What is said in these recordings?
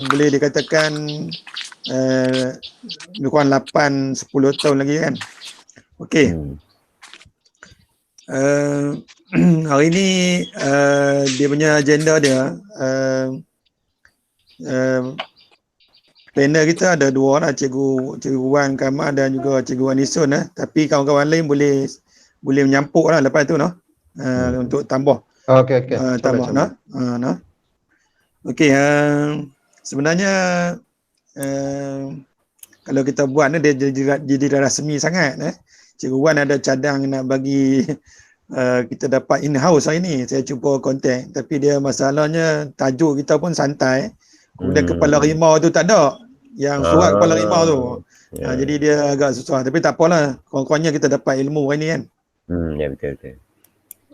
boleh dikatakan lebih kurang 8-10 tahun lagi kan. Okey. Hari ni dia punya agenda dia panel kita ada dua lah, Cikgu Wan Kamal dan juga Cikgu Wan Isun tapi kawan-kawan lain boleh menyampuk lah lepas tu untuk tambah. Okey. Tambah Okey, sebenarnya kalau kita buat dia jadi rasmi sangat. Cikgu Wan ada cadang nak bagi kita dapat in-house hari ni. Saya cuba kontak, tapi dia masalahnya tajuk kita pun santai. Kemudian kepala rimau tu tak ada. Yang surat kepala rimau tu. Jadi dia agak susah. Tapi tak apalah. Kurang-kurangnya kita dapat ilmu hari ni kan. Ya betul.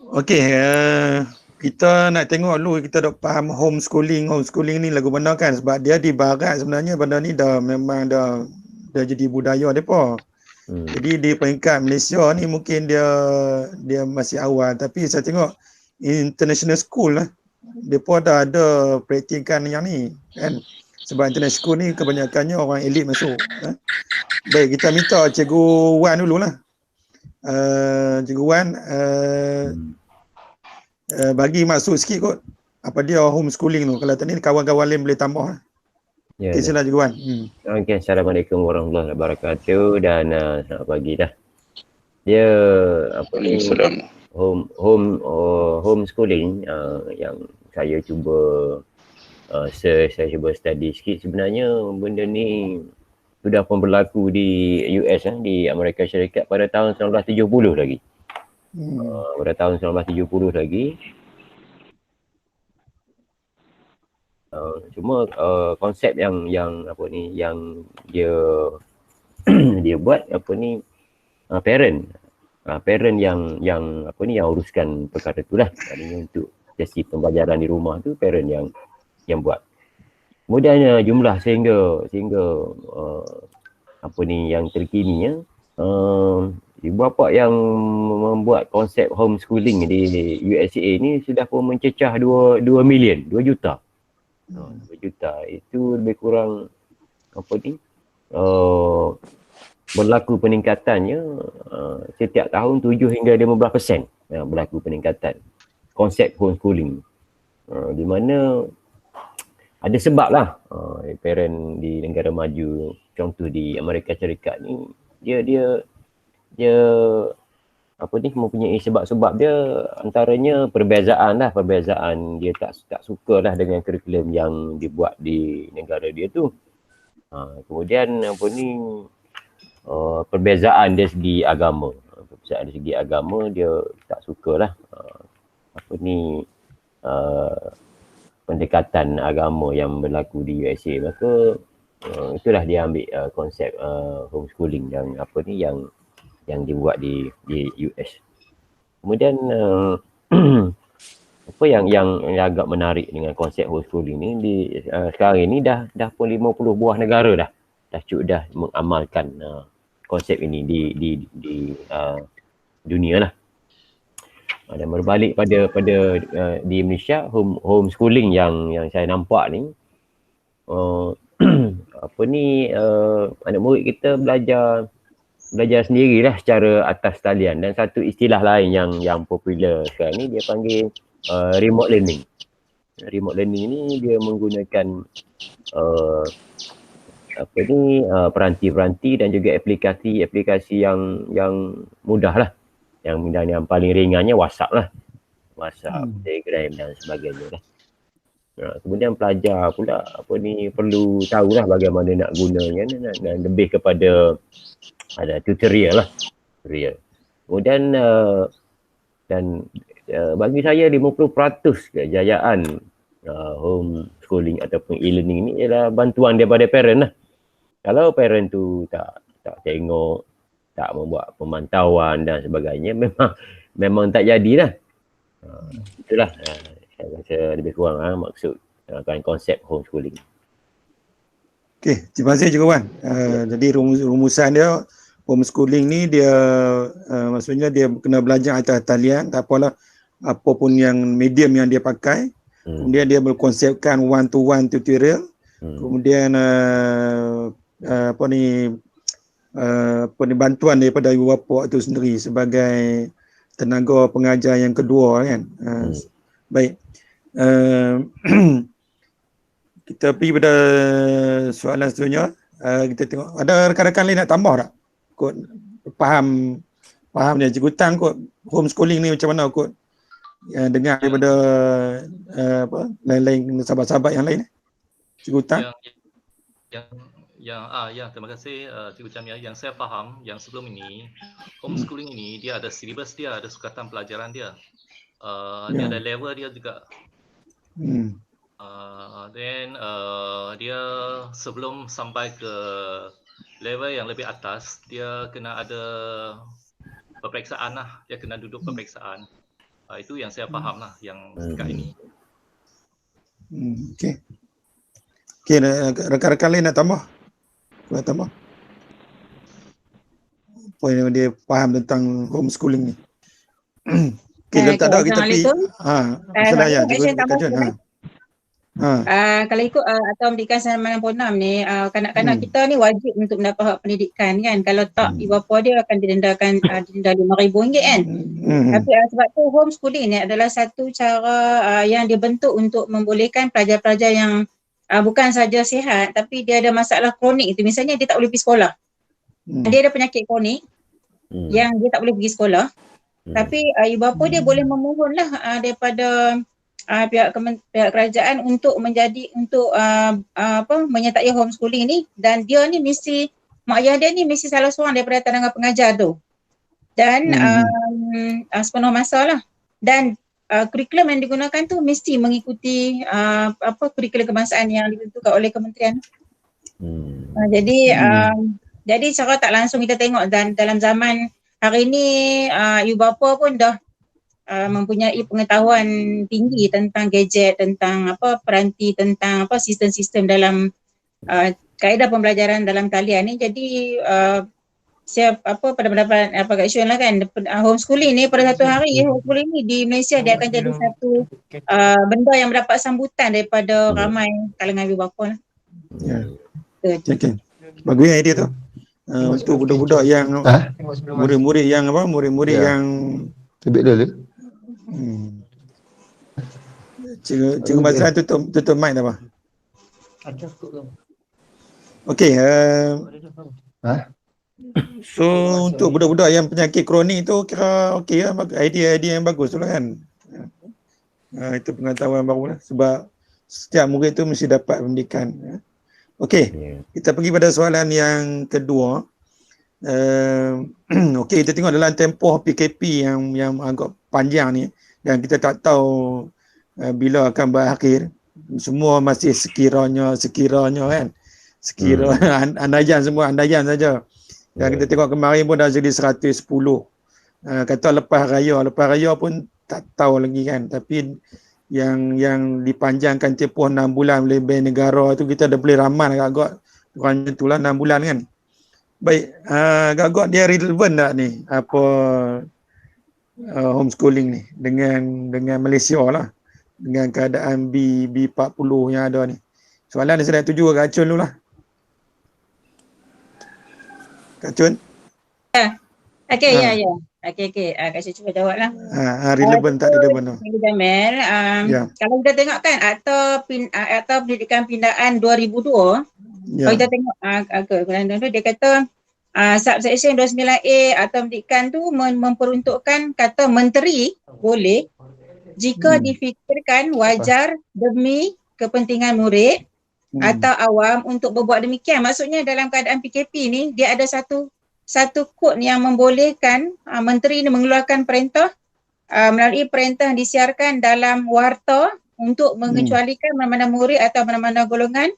Okey, kita nak tengok dulu kita dah faham homeschooling ni lagu mana kan, sebab dia di barat sebenarnya benda ni memang dah jadi budaya depa. Jadi di peringkat Malaysia ni mungkin dia masih awal, tapi saya tengok international school lah depa dah ada praktikan yang ni kan. Sebab international school ni kebanyakannya orang elit masuk. Baik, kita minta Cikgu Wan dululah. Cikgu Wan bagi maksud sikit kot apa dia homeschooling tu. Kalau tadi kawan-kawan lain boleh tambah. Okay, sila Cikgu Wan. Okey, Assalamualaikum warahmatullahi wabarakatuh dan selamat pagi dah. Dia apa ni homeschooling yang saya cuba saya cuba study sikit. Sebenarnya benda ni sudah pun berlaku di US di Amerika Syarikat pada tahun 1970 lagi. Pada tahun 1970 lagi. Cuma konsep yang apa ni yang dia dia buat apa ni parent yang apa ni yang uruskan perkara itulah. Maknanya untuk sesi pembelajaran di rumah tu parent yang buat. Kemudian jumlah sehingga apa ni yang terkini ibu bapa yang membuat konsep homeschooling di USA ni sudah pun mencecah 2 million, 2 juta. 2 juta itu lebih kurang apa ni berlaku peningkatannya setiap tahun 7 hingga 15% berlaku peningkatan konsep homeschooling. Di mana ada sebab lah parent di negara maju, contoh di Amerika Syarikat ni dia apa ni mempunyai sebab-sebab dia, antaranya perbezaan dia tak sukalah dengan kurikulum yang dibuat di negara dia tu. Kemudian apa ni perbezaan dari segi agama. Perbezaan dari segi agama dia tak sukalah apa ni pendekatan agama yang berlaku di USA. Maka itulah dia ambil konsep homeschooling yang apa ni yang dibuat di US. Kemudian apa yang agak menarik dengan konsep homeschooling ni sekarang ini dah pun 50 buah negara dah mengamalkan konsep ini di dunia lah. Dan berbalik pada di Malaysia homeschooling yang saya nampak ni apa ni anak murid kita belajar sendirilah secara atas talian, dan satu istilah lain yang popular sekarang ni dia panggil remote learning. Remote learning ni dia menggunakan apa ni peranti-peranti dan juga aplikasi yang mudah lah. Yang paling ringannya WhatsApp lah. WhatsApp, Telegram dan sebagainya lah. Kemudian pelajar pula apa ni perlu tahulah bagaimana nak gunanya dan lebih kepada ada tutorial lah. Kemudian dan bagi saya 50% kejayaan homeschooling ataupun e-learning ni ialah bantuan daripada parent lah. Kalau parent tu tak tengok, tak membuat pemantauan dan sebagainya, memang tak jadilah. Itulah saya rasa lebih kurang maksud konsep homeschooling. Okey, terima kasih Cikgu Wan. Jadi rumusan dia homeschooling ni dia maksudnya dia kena belajar atas talian, tak apalah apapun yang medium yang dia pakai. Kemudian dia berkonsepkan one to one tutorial Kemudian apa ni bantuan daripada ibu bapa itu sendiri sebagai tenaga pengajar yang kedua kan. Baik. Kita pergi pada soalan seterusnya. Kita tengok ada rakan-rakan lain nak tambah tak? Kot faham dia Cikgu Tan kot homeschooling ni macam mana kot dengar daripada lain-lain sahabat-sahabat yang lain. Cikgu Tan. Terima kasih Cikgu Jamia. Yang saya faham yang sebelum ini homeschooling ini dia ada silibus dia, ada sukatan pelajaran dia. Dia ada level dia juga. Dia sebelum sampai ke level yang lebih atas, dia kena ada peperiksaan lah. Dia kena duduk peperiksaan. Itu yang saya faham lah yang dekat ini. Okey, rakan-rakan lain nak tambah? Nak tambah? Apa yang dia faham tentang homeschooling ni? Okey, tak ada kita pergi. Saya kalau ikut atau pendidikan 96 ni, kanak-kanak kita ni wajib untuk mendapat hak pendidikan kan. Kalau tak, ibu bapa dia akan didenda RM5,000 kan. Tapi sebab tu homeschooling ni adalah satu cara yang dibentuk untuk membolehkan pelajar-pelajar yang bukan saja sihat tapi dia ada masalah kronik itu. Misalnya dia tak boleh pergi sekolah. Dia ada penyakit kronik yang dia tak boleh pergi sekolah. Tapi ibu bapa dia boleh memohonlah daripada pihak kerajaan untuk menyertai homeschooling ni, dan dia ni mesti mak ayah dia ni mesti salah seorang daripada tenaga pengajar tu. Dan sepenuh masa lah. Dan kurikulum yang digunakan tu mesti mengikuti kurikulum kebangsaan yang ditentukan oleh kementerian. Jadi secara tak langsung kita tengok dan dalam zaman hari ni ibu bapa pun dah mempunyai pengetahuan tinggi tentang gadget, tentang peranti, tentang sistem-sistem dalam kaedah pembelajaran dalam talian ni. Jadi pada pendapat Kak Syun lah kan, homeschooling ni pada satu hari homeschooling ni di Malaysia dia akan jadi satu benda yang mendapat sambutan daripada ramai kalangan ibu bapa lah. Okay. Bagus idea tu. Untuk budak-budak yang murid-murid yang yang lebih dulu. Cikgu Mazlan tutup mic dah apa? Okey. So untuk budak-budak yang penyakit kronik tu kira okey lah, idea yang bagus tu lah kan. Itu pengetahuan baru lah sebab setiap murid tu mesti dapat pendidikan. Okey, kita pergi pada soalan yang kedua. Okey, kita tengok dalam tempoh PKP yang agak panjang ni dan kita tak tahu bila akan berakhir. Semua masih sekiranya kan. Andaian saja. Dan kita tengok kemarin pun dah jadi 110. Kata lepas raya pun tak tahu lagi kan. Tapi yang dipanjangkan tempoh 6 bulan oleh Bank Negara tu kita dah boleh ramal agak kurang itulah 6 bulan kan. Baik, agak dia relevan tak ni apa homeschooling ni dengan Malaysia lah, dengan keadaan B40 yang ada ni. Soalan ni saya nak tuju Kak Chun dulu lah. Kak Chun? Okey, ya. Okey. Kak Syed cuba jawab lah. Relevan tak relevan tu? Jamil, kalau kita tengok kan Akta Pendidikan Pindaan 2002, kalau kita tengok dia kata subsection 29A Akta Pendidikan tu memperuntukkan kata menteri boleh jika difikirkan wajar demi kepentingan murid atau awam untuk berbuat demikian. Maksudnya dalam keadaan PKP ni dia ada satu kod yang membolehkan menteri ini mengeluarkan perintah melalui perintah yang disiarkan dalam warta untuk mengecualikan mana-mana murid atau mana-mana golongan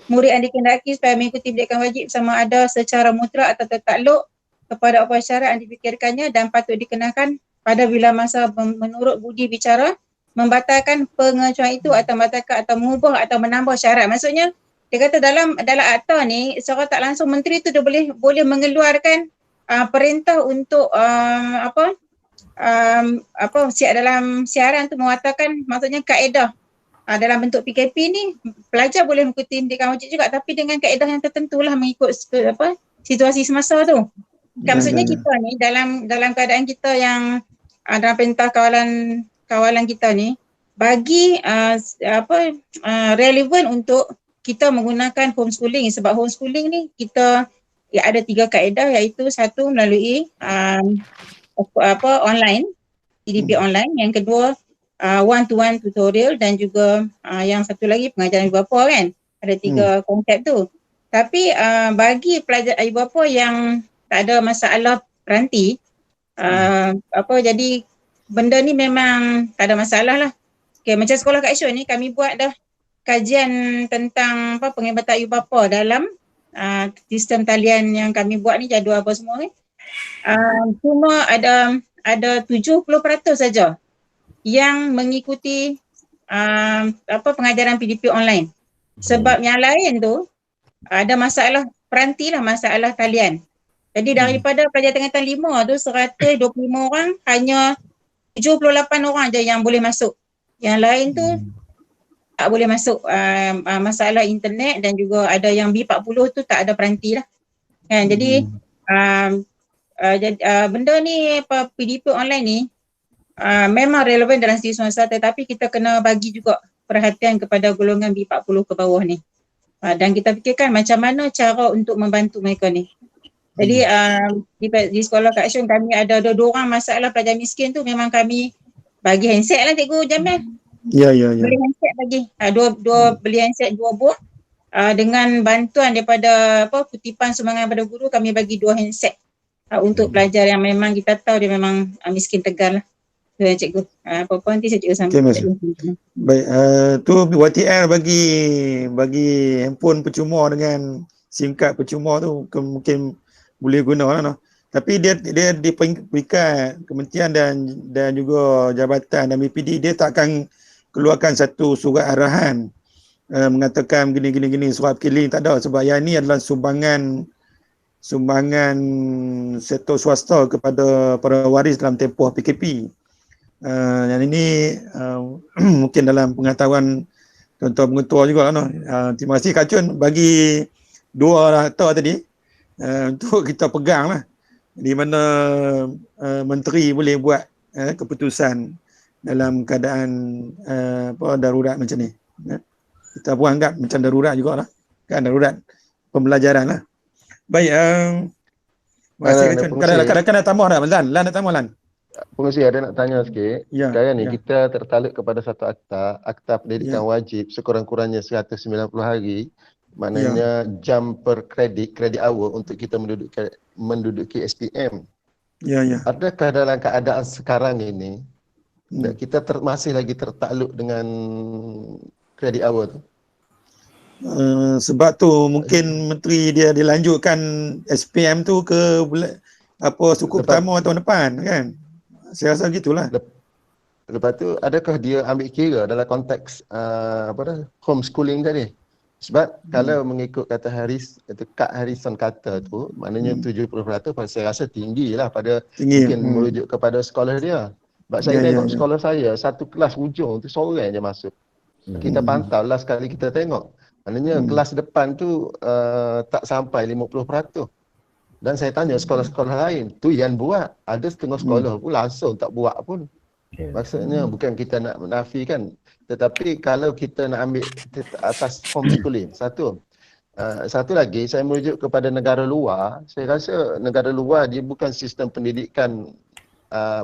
murid yang dikehendaki supaya mengikuti pendidikan wajib sama ada secara mutlak atau tertakluk kepada apa syarat yang dipikirkannya dan patut dikenakan pada bila masa menurut budi bicara membatalkan pengecualian itu atau membatalkan atau mengubah atau menambah syarat. Maksudnya dia kata dalam akta ni secara tak langsung menteri tu dia boleh mengeluarkan perintah untuk dalam siaran tu mengatakan maksudnya kaedah dalam bentuk PKP ni pelajar boleh mengikuti didikan wajib juga, tapi dengan kaedah yang tertentu lah, mengikut situasi semasa tu. Kan maksudnya kita ni dalam keadaan kita yang dalam perintah kawalan kita ni bagi relevan untuk kita menggunakan homeschooling, sebab homeschooling ni kita ada 3 kaedah, iaitu satu melalui online, PDP online, yang kedua one to one tutorial, dan juga yang satu lagi pengajaran ibu bapa kan. Ada 3 konsep tu. Tapi bagi pelajar ibu bapa yang tak ada masalah peranti, jadi benda ni memang tak ada masalah lah. Okay, macam sekolah Kak Syul ni kami buat dah kajian tentang penghebatan ibu bapa dalam sistem talian yang kami buat ni, jadual apa semua ni. Cuma ada 70% saja yang mengikuti pengajaran PDP online. Sebab yang lain tu ada masalah peranti lah, masalah talian. Jadi daripada pelajar tingkatan 5 tu 125 orang, hanya 78 orang je yang boleh masuk. Yang lain tu tak boleh masuk, masalah internet, dan juga ada yang B40 tu tak ada peranti lah. Kan? Jadi benda ni PDP online ni memang relevan dalam situasi semasa, tetapi kita kena bagi juga perhatian kepada golongan B40 ke bawah ni. Dan kita fikirkan macam mana cara untuk membantu mereka ni. Jadi di sekolah Kak Syul kami ada 2 orang masalah pelajar miskin tu, memang kami bagi handset lah Cikgu Jamil. Ya. Beli handset bagi. Beli handset 2 buah. Dengan bantuan daripada kutipan sumbangan pada guru, kami bagi 2 handset untuk pelajar yang memang kita tahu dia memang miskin tegar lah. Tu Cikgu. Apa-apa nanti saya cikgu sampai. Okay, baik, tu YTL bagi handphone percuma dengan SIM card percuma tu mungkin boleh guna lah. No? Tapi dia di peringkat kementerian dan juga jabatan dan BPD, dia tak akan keluarkan satu surat arahan mengatakan gini surat kiling, tak ada, sebab yang ni adalah sumbangan sektor swasta kepada para waris dalam tempoh PKP. Yang ini mungkin dalam pengetahuan tuan-tuan pengetua juga. No? Terima kasih Kak Chun bagi 2 data tadi untuk kita pegang lah, di mana menteri boleh buat keputusan dalam keadaan darurat macam ni. Kita pun anggap macam darurat jugalah, kan, darurat pembelajaran lah. Baik, terima kasih Kak Chun. Kadang-kadang nak tambah dah Lan? Lan nak tambah Lan? Pengurusi ada nak tanya sikit. Sekarang ni kita tertakluk kepada satu akta pendidikan wajib sekurang-kurangnya 190 hari. Maknanya jam per kredit hour untuk kita menduduki SPM. Adakah dalam keadaan sekarang ini kita masih lagi tertakluk dengan kredit hour tu? Sebab tu mungkin menteri dia dilanjutkan SPM tu ke suku pertama tahun depan, kan? Saya rasa gitulah. Lepas tu adakah dia ambil kira dalam konteks homeschooling tadi? Sebab kalau mengikut kata Kak Harrison kata tu, maknanya 70% saya rasa tinggi lah mungkin merujuk kepada sekolah dia. Sebab saya tengok sekolah saya, satu kelas hujung tu seorang je masuk. Kita pantau lah sekali kita tengok. Maknanya kelas depan tu tak sampai 50%. Dan saya tanya sekolah-sekolah lain, tu yang buat. Ada setengah sekolah pun langsung tak buat pun. Maksudnya bukan kita nak menafikan, tetapi kalau kita nak ambil atas homeschooling, satu lagi saya merujuk kepada negara luar. Saya rasa negara luar dia bukan sistem pendidikan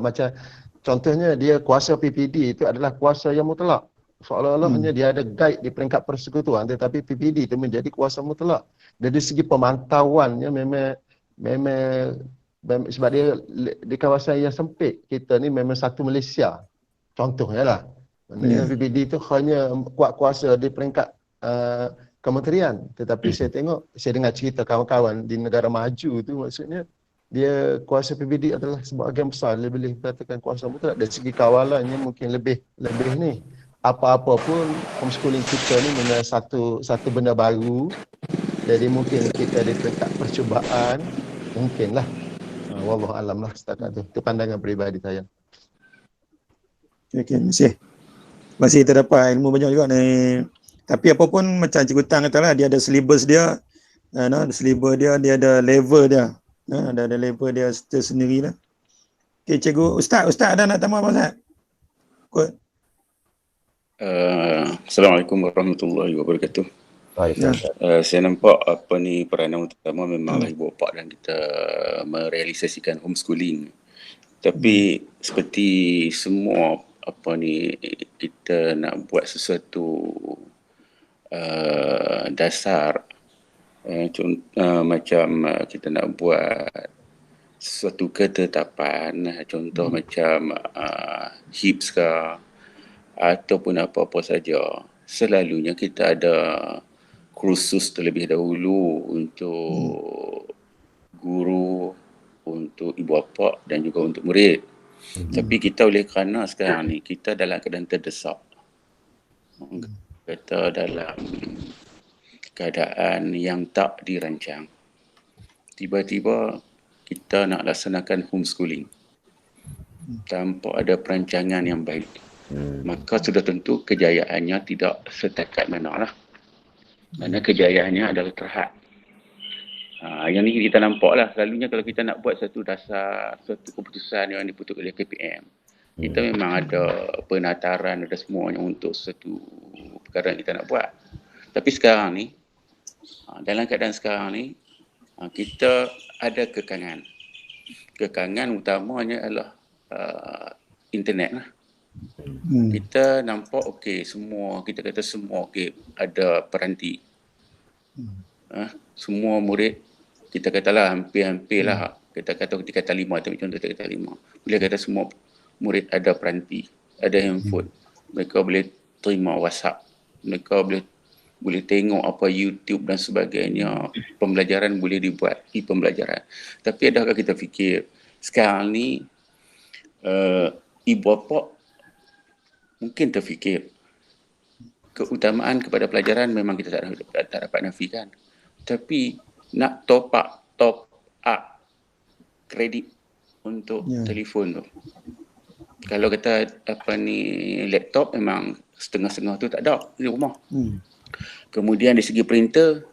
macam contohnya dia kuasa PPD itu adalah kuasa yang mutlak. Seolah-olahnya dia ada guide di peringkat persekutuan, tetapi PPD itu menjadi kuasa mutlak. Dari segi pemantauannya memang sebab dia di kawasan yang sempit, kita ni memang satu Malaysia. Contohnya lah. Maknanya PPD itu hanya kuat kuasa di peringkat kementerian. Tetapi saya dengar cerita kawan-kawan di negara maju tu, maksudnya dia kuasa PPD adalah sebahagian besar, boleh katakan kuasa mutlak. Dari segi kawalannya mungkin lebih ni. Apa-apa pun homeschooling kita ni memang satu benda baru. Jadi mungkin kita di peringkat percubaan, mungkinlah. Wallahu alam lah setakat tu. Itu pandangan peribadi saya. Okey, terima kasih. masih terdapat ilmu banyak juga ni. Tapi apa pun macam Cikgu Tan katalah, dia ada syllabus dia, syllabus dia ada level dia. Ada level dia tersendiri lah. Okey, Cikgu Ustaz ada nak tambah apa Ustaz? Assalamualaikum warahmatullahi wabarakatuh. Saya nampak peranan utama memanglah ibu bapa dan kita merealisasikan homeschooling. Tapi seperti semua kita nak buat sesuatu dasar, macam kita nak buat sesuatu ketetapan, contoh macam HIPS ke ataupun apa-apa saja, selalunya kita ada kursus terlebih dahulu untuk guru, untuk ibu bapa dan juga untuk murid. Tapi kita oleh kerana sekarang ni kita dalam keadaan terdesak, kita dalam keadaan yang tak dirancang, tiba-tiba kita nak laksanakan homeschooling tanpa ada perancangan yang baik, maka sudah tentu kejayaannya tidak setakat mana lah. Kerana kejayaannya adalah terhad. Yang ni kita nampak lah, selalunya kalau kita nak buat satu dasar, satu keputusan yang diputus oleh KPM, kita memang ada penataran, ada semuanya untuk satu perkara yang kita nak buat. Tapi sekarang ni, dalam keadaan sekarang ni, kita ada kekangan. Kekangan utamanya adalah internet lah. Kita nampak semua, kita kata semua ada peranti. Semua murid, kita katalah hampir-hampir lah, kita kata tingkatan 5, tapi contoh tingkatan 5. Bila kata semua murid ada peranti, ada handphone, mereka boleh terima WhatsApp, mereka boleh tengok apa YouTube dan sebagainya, pembelajaran boleh dibuat e-pembelajaran. Tapi adakah kita fikir sekarang ni ibu bapa mungkin terfikir keutamaan kepada pelajaran memang kita tak dapat nafikan, tapi nak top up kredit untuk telefon tu, kalau kata laptop memang setengah-setengah tu tak ada di rumah. Kemudian dari segi printer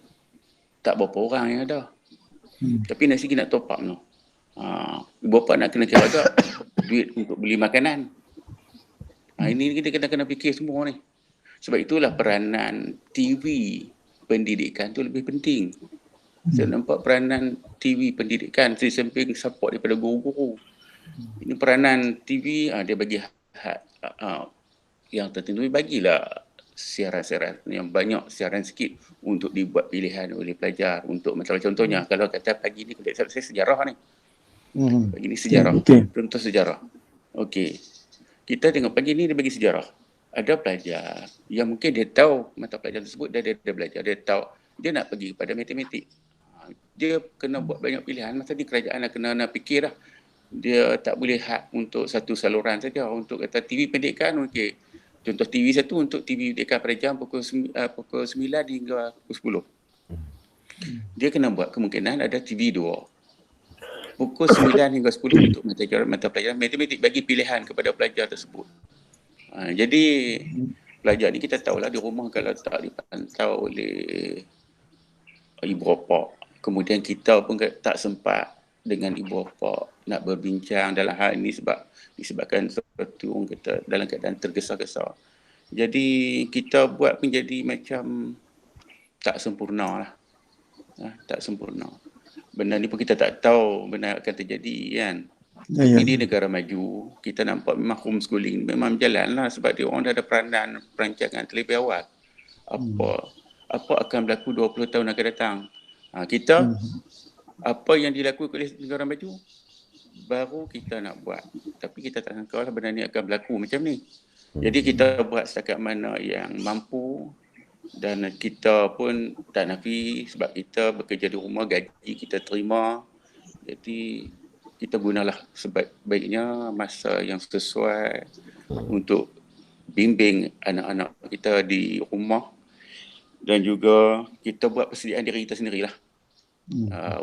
tak berapa orang yang ada. Tapi dari segi nak top up tu, ibu bapa nak kena kira agak duit untuk beli makanan. Ini kita kena fikir semua ni. Sebab itulah peranan TV pendidikan tu lebih penting. Saya nampak peranan TV pendidikan di samping support daripada guru-guru. Ini peranan TV, dia bagi hak yang tertentu, bagilah siaran-siaran yang banyak, siaran sikit untuk dibuat pilihan oleh pelajar. Untuk masalah contohnya, kalau kata pagi ni, saya sejarah ni. Pagi ni sejarah. Contoh sejarah. Kita tengok pagi ni dia bagi sejarah. Ada pelajar yang mungkin dia tahu mata pelajaran tersebut, dia belajar, dia tahu, dia nak pergi kepada matematik. Dia kena buat banyak pilihan. Masa ni kerajaan nak fikir lah. Dia tak boleh hak untuk satu saluran saja. Untuk kata TV pendidikan, contoh TV satu untuk TV pendidikan pada jam pukul 9 hingga pukul 10. Dia kena buat kemungkinan ada TV 2. Pukul 9 hingga 10 untuk mata pelajaran matematik, bagi pilihan kepada pelajar tersebut. Jadi pelajar ni kita tahulah di rumah kalau tak dipantau oleh ibu bapa, kemudian kita pun tak sempat dengan ibu bapa nak berbincang dalam hal ini disebabkan sesuatu kita dalam keadaan tergesa-gesa. Jadi kita buat menjadi macam tak sempurna lah. Tak sempurna. Benda ni pun kita tak tahu benda akan terjadi kan. Tapi di negara maju, kita nampak memang homeschooling memang berjalan lah, sebab dia orang dah ada perancangan terlebih awal. Apa akan berlaku 20 tahun akan datang. Kita, apa yang dilakukan oleh negara maju, baru kita nak buat. Tapi kita tak sangka lah benda ni akan berlaku macam ni. Jadi kita buat setakat mana yang mampu, dan kita pun tak nafi sebab kita bekerja di rumah, gaji kita terima. Jadi kita gunalah sebaik-baiknya masa yang sesuai untuk bimbing anak-anak kita di rumah, dan juga kita buat persediaan diri kita sendirilah.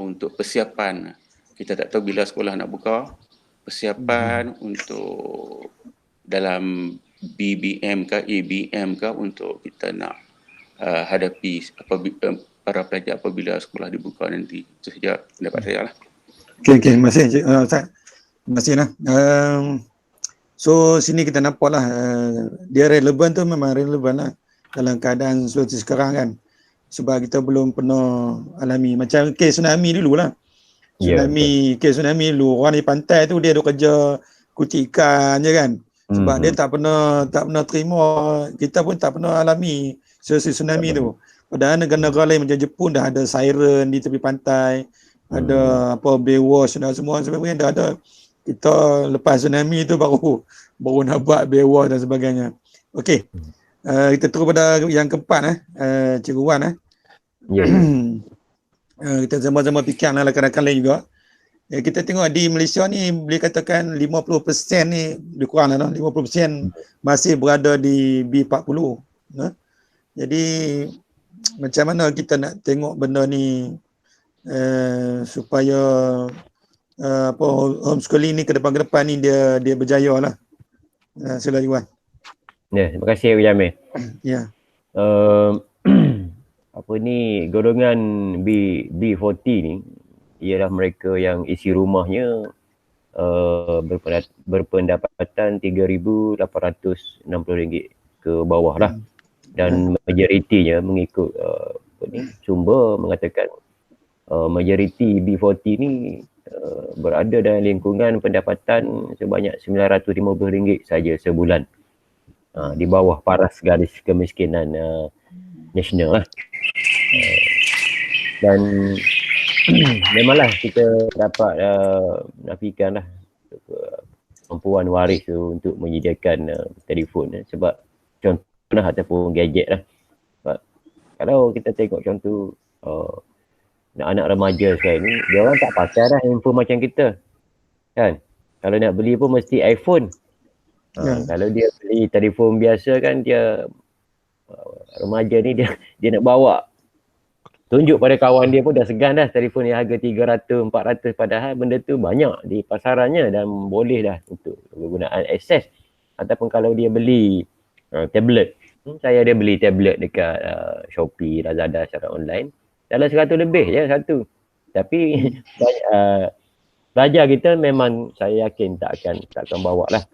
Untuk persiapan, kita tak tahu bila sekolah nak buka, persiapan untuk dalam BBM ke ABM ke untuk kita nak hadapi para pelajar apabila sekolah dibuka nanti. Itu saja pendapat saya lah. Okey, terima kasih Ustaz. Terima kasih lah. So sini kita nampak lah dia relevan tu memang relevan lah dalam keadaan seperti sekarang kan. Sebab kita belum pernah alami macam kes tsunami dulu lah. Kes tsunami dulu orang di pantai tu dia duk kerja kucing ikan je kan. Sebab dia tak pernah terima, kita pun tak pernah alami situasi tsunami tu. Padahal negara-negara lain macam Jepun dah ada siren di tepi pantai, ada apa Baywatch dan semua sebagainya dah ada. Kita lepas tsunami tu baru nak buat Baywatch dan sebagainya. Okey. Kita terus pada yang keempat Cikgu Wan kita sama-sama fikirlah rakan-rakan lain juga. Kita tengok di Malaysia ni boleh katakan 50% ni lebih kurang lah 50% masih berada di B40. Jadi macam mana kita nak tengok benda ni supaya homeschooling ni ke depan ni dia berjaya lah. Silakan Iwan. Ya, terima kasih Abu Jamil. Ya. Golongan B40 ni ialah mereka yang isi rumahnya berpendapatan RM3,860 ke bawah lah. Dan majoritinya mengikut sumber mengatakan majoriti B40 ni berada dalam lingkungan pendapatan sebanyak RM950 saja sebulan. Di bawah paras garis kemiskinan nasional lah. Dan memanglah kita dapat nafikan lah kemampuan waris tu untuk menyediakan telefon sebab contoh ataupun gadget lah. Sebab kalau kita tengok contoh anak-anak remaja sekarang ni, dia orang tak pakai dah handphone macam kita kan. Kalau nak beli pun mesti iPhone. Kalau dia beli telefon biasa kan, dia remaja ni dia nak bawa tunjuk pada kawan dia pun dah segan dah telefon yang harga 300, 400 padahal benda tu banyak di pasarannya dan boleh dah untuk penggunaan akses. Ataupun kalau dia beli tablet, saya dia beli tablet dekat Shopee, Lazada secara online dalam 100 lebih je satu. Tapi pelajar kita memang saya yakin tak akan bawa lah.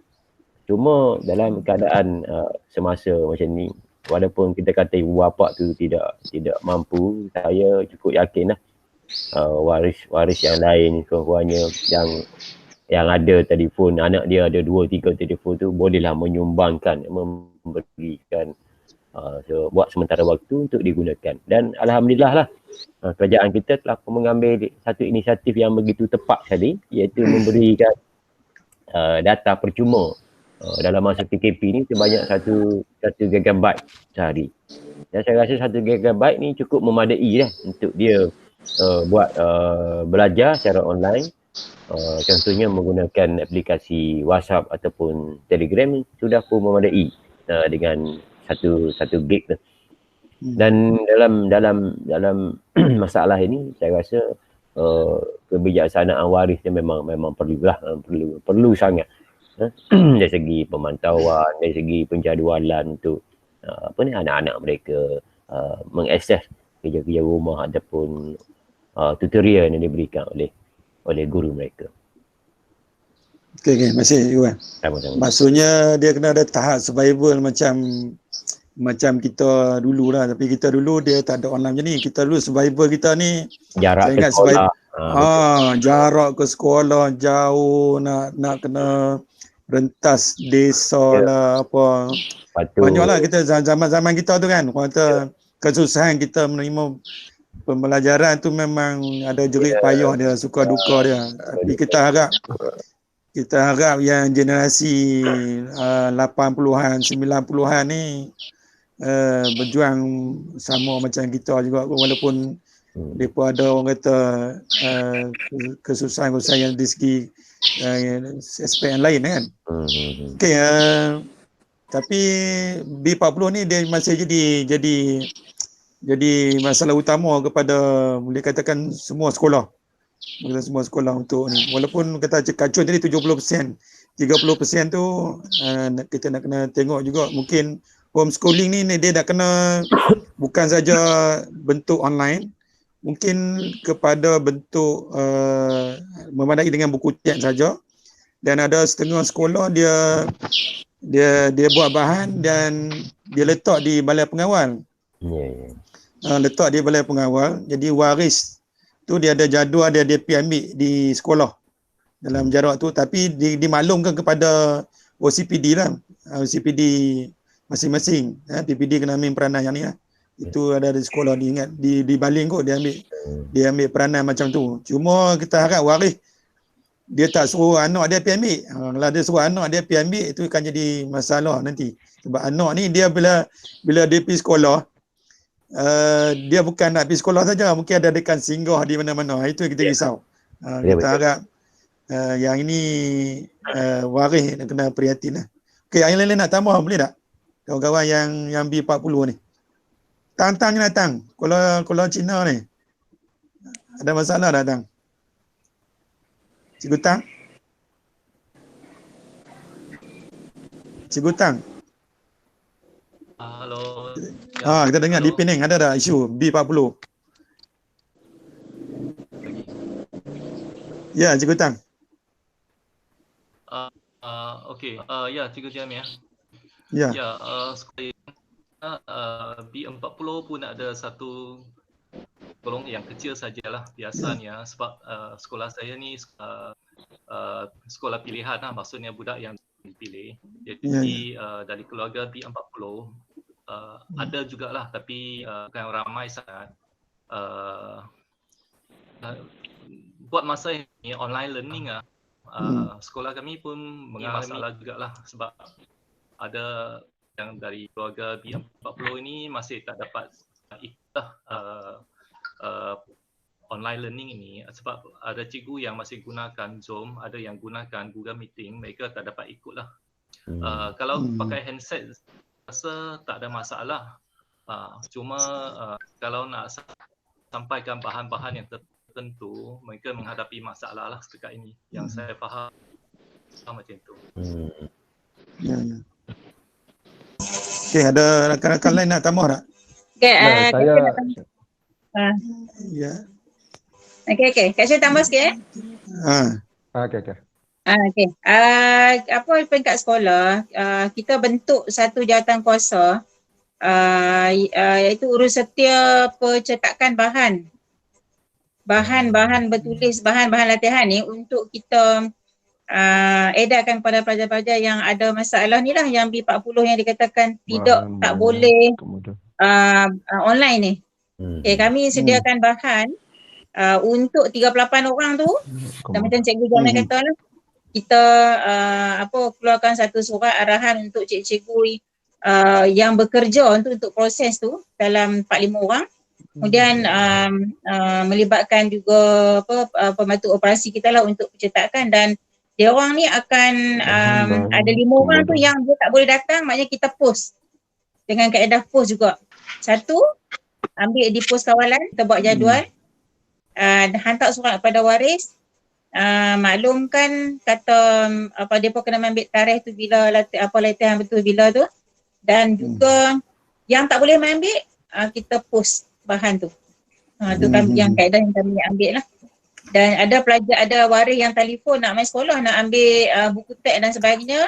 Cuma dalam keadaan semasa macam ni, walaupun kita kata ibu bapa tu tidak mampu, saya cukup yakin lah waris yang lain kurang-kurangnya yang ada telefon, anak dia ada 2-3 telefon tu bolehlah memberikan buat sementara waktu untuk digunakan. Dan alhamdulillah lah kerajaan kita telah mengambil satu inisiatif yang begitu tepat sekali, iaitu memberikan data percuma dalam masa PKP ni sebanyak 1 GB sehari. Dan saya rasa 1 GB ni cukup memadai lah untuk dia buat belajar secara online. Contohnya menggunakan aplikasi WhatsApp ataupun Telegram sudah pun memadai dengan 1 gig tu. Dan dalam masalah ini saya rasa kebijaksanaan waris ni memang perlu sangat. Dari segi pemantauan, dari segi penjadualan untuk anak-anak mereka mengakses kerja-kerja rumah ataupun tutorial yang diberikan oleh guru mereka. Okey, masih Iwan. Sama-sama. Maksudnya dia kena ada tahap survival macam kita dulu lah. Tapi kita dulu dia tak ada online macam ni. Kita dulu survival kita ni jarak ke sekolah. Jarak ke sekolah jauh, nak kena rentas desa lah apa. Banyaklah kita zaman kita tu kan. Orang kata kesusahan kita menerima pembelajaran tu memang ada jerit payah dia, suka duka dia. Tapi kita harap yang generasi 80-an, 90-an ni berjuang sama macam kita juga, walaupun mereka ada orang kata kesusahan yang dari segi aspek yang lain kan. Okey, tapi B40 ni dia masih jadi masalah utama kepada boleh katakan semua sekolah. kita semua sekolah untuk ni. Walaupun kata kacun tadi 70%, 30% tu kita nak kena tengok juga. Mungkin homeschooling ni dia nak kena bukan saja bentuk online, mungkin kepada bentuk memadai dengan buku cek saja. Dan ada setengah sekolah dia buat bahan dan dia letak di balai pengawal. Letak di balai pengawal. Jadi waris tu dia ada jadual, dia pergi ambil di sekolah dalam jarak tu, tapi dimaklumkan kepada OCPD lah. OCPD masing-masing. PPD kena ambil peranan yang ni lah. Itu ada di sekolah, diingat di baling kot dia ambil peranan macam tu. Cuma kita harap waris dia tak suruh anak dia pergi ambil. Kalau dia suruh anak dia pergi ambil, itu akan jadi masalah nanti. Sebab anak ni dia bila dia pergi sekolah, dia bukan nak pergi sekolah saja, mungkin ada dekan singgah di mana-mana. Itu yang kita risau. Kita harap yang ini waris nak kena prihatin lah. Okey, yang lain-lain nak tambah boleh tak? Kawan-kawan yang B40 ni. Tang ni datang. Kalau Cina ni. Ada masalah tak, Tang? Cikgu Tang? Cikgu Tang? Halo. Kita dengar di Penang ada tak isu B40? Ya, Cikgu Tang. Okey. Ya, Cikgu Jam ya. Ya. Ya, B40 pun ada satu golong yang kecil sajalah biasanya, sebab sekolah saya ni sekolah pilihan lah, maksudnya budak yang dipilih. Jadi dari keluarga B40 ada jugalah, tapi bukan ramai sangat. Buat masa ini online learning lah, sekolah kami pun mengalami masalah jugalah, sebab ada yang dari keluarga B40 ini masih tak dapat ikut online learning ini, sebab ada cikgu yang masih gunakan Zoom, ada yang gunakan Google Meeting, mereka tak dapat ikut lah. Kalau pakai handset rasa tak ada masalah, cuma kalau nak sampaikan bahan-bahan yang tertentu, mereka menghadapi masalah lah setakat ini yang saya faham macam tu. Okey, ada rakan-rakan lain nak tambah tak? Okey, saya Ya. Okey. Kak Syah tambah sikit. okey. Okey. Apa peringkat sekolah, kita bentuk satu jawatan kuasa, iaitu urusetia percetakan bahan bertulis, bahan-bahan latihan ni untuk kita edarkan kepada pelajar-pelajar yang ada masalah ni lah, yang B40 yang dikatakan tak boleh online ni. Okay, kami sediakan bahan untuk 38 orang tu, dan macam Cikgu Jamal kata lah, kita keluarkan satu surat arahan untuk cikgu-cikgu yang bekerja untuk proses tu dalam 45 orang. Kemudian melibatkan juga pembantu operasi kita lah untuk pencetakan, dan dia orang ni akan ada 5 orang tu yang dia tak boleh datang, maknanya kita post dengan kaedah post juga. Satu, ambil di pos kawalan, kita buat jadual, hantar surat kepada waris, maklumkan kata dia pun kena ambil tarikh tu bila latihan betul bila tu, dan juga yang tak boleh mengambil kita post bahan tu. Tu kan yang kaedah yang kami ambil lah. Dan ada pelajar, ada waris yang telefon nak main sekolah, nak ambil buku teks dan sebagainya,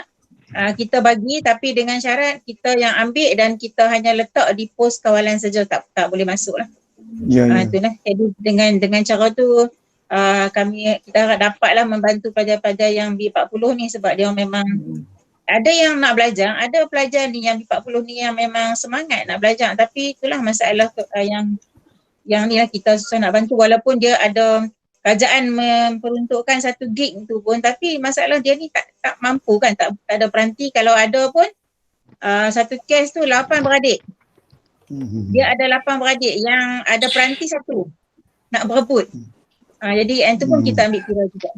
kita bagi, tapi dengan syarat kita yang ambil dan kita hanya letak di pos kawalan saja, tak boleh masuk lah. Itulah. Jadi dengan cara tu kita harap dapatlah membantu pelajar-pelajar yang B40 ni, sebab dia memang ada yang nak belajar, ada pelajar ni yang B40 ni yang memang semangat nak belajar, tapi itulah masalah yang ni lah, kita susah nak bantu, walaupun dia ada kerajaan memperuntukkan 1 gig tu pun, tapi masalah dia ni tak mampu kan, tak ada peranti. Kalau ada pun satu kes tu 8 beradik. Dia ada 8 beradik yang ada peranti 1 nak berebut. Jadi yang tu pun kita ambil kira juga.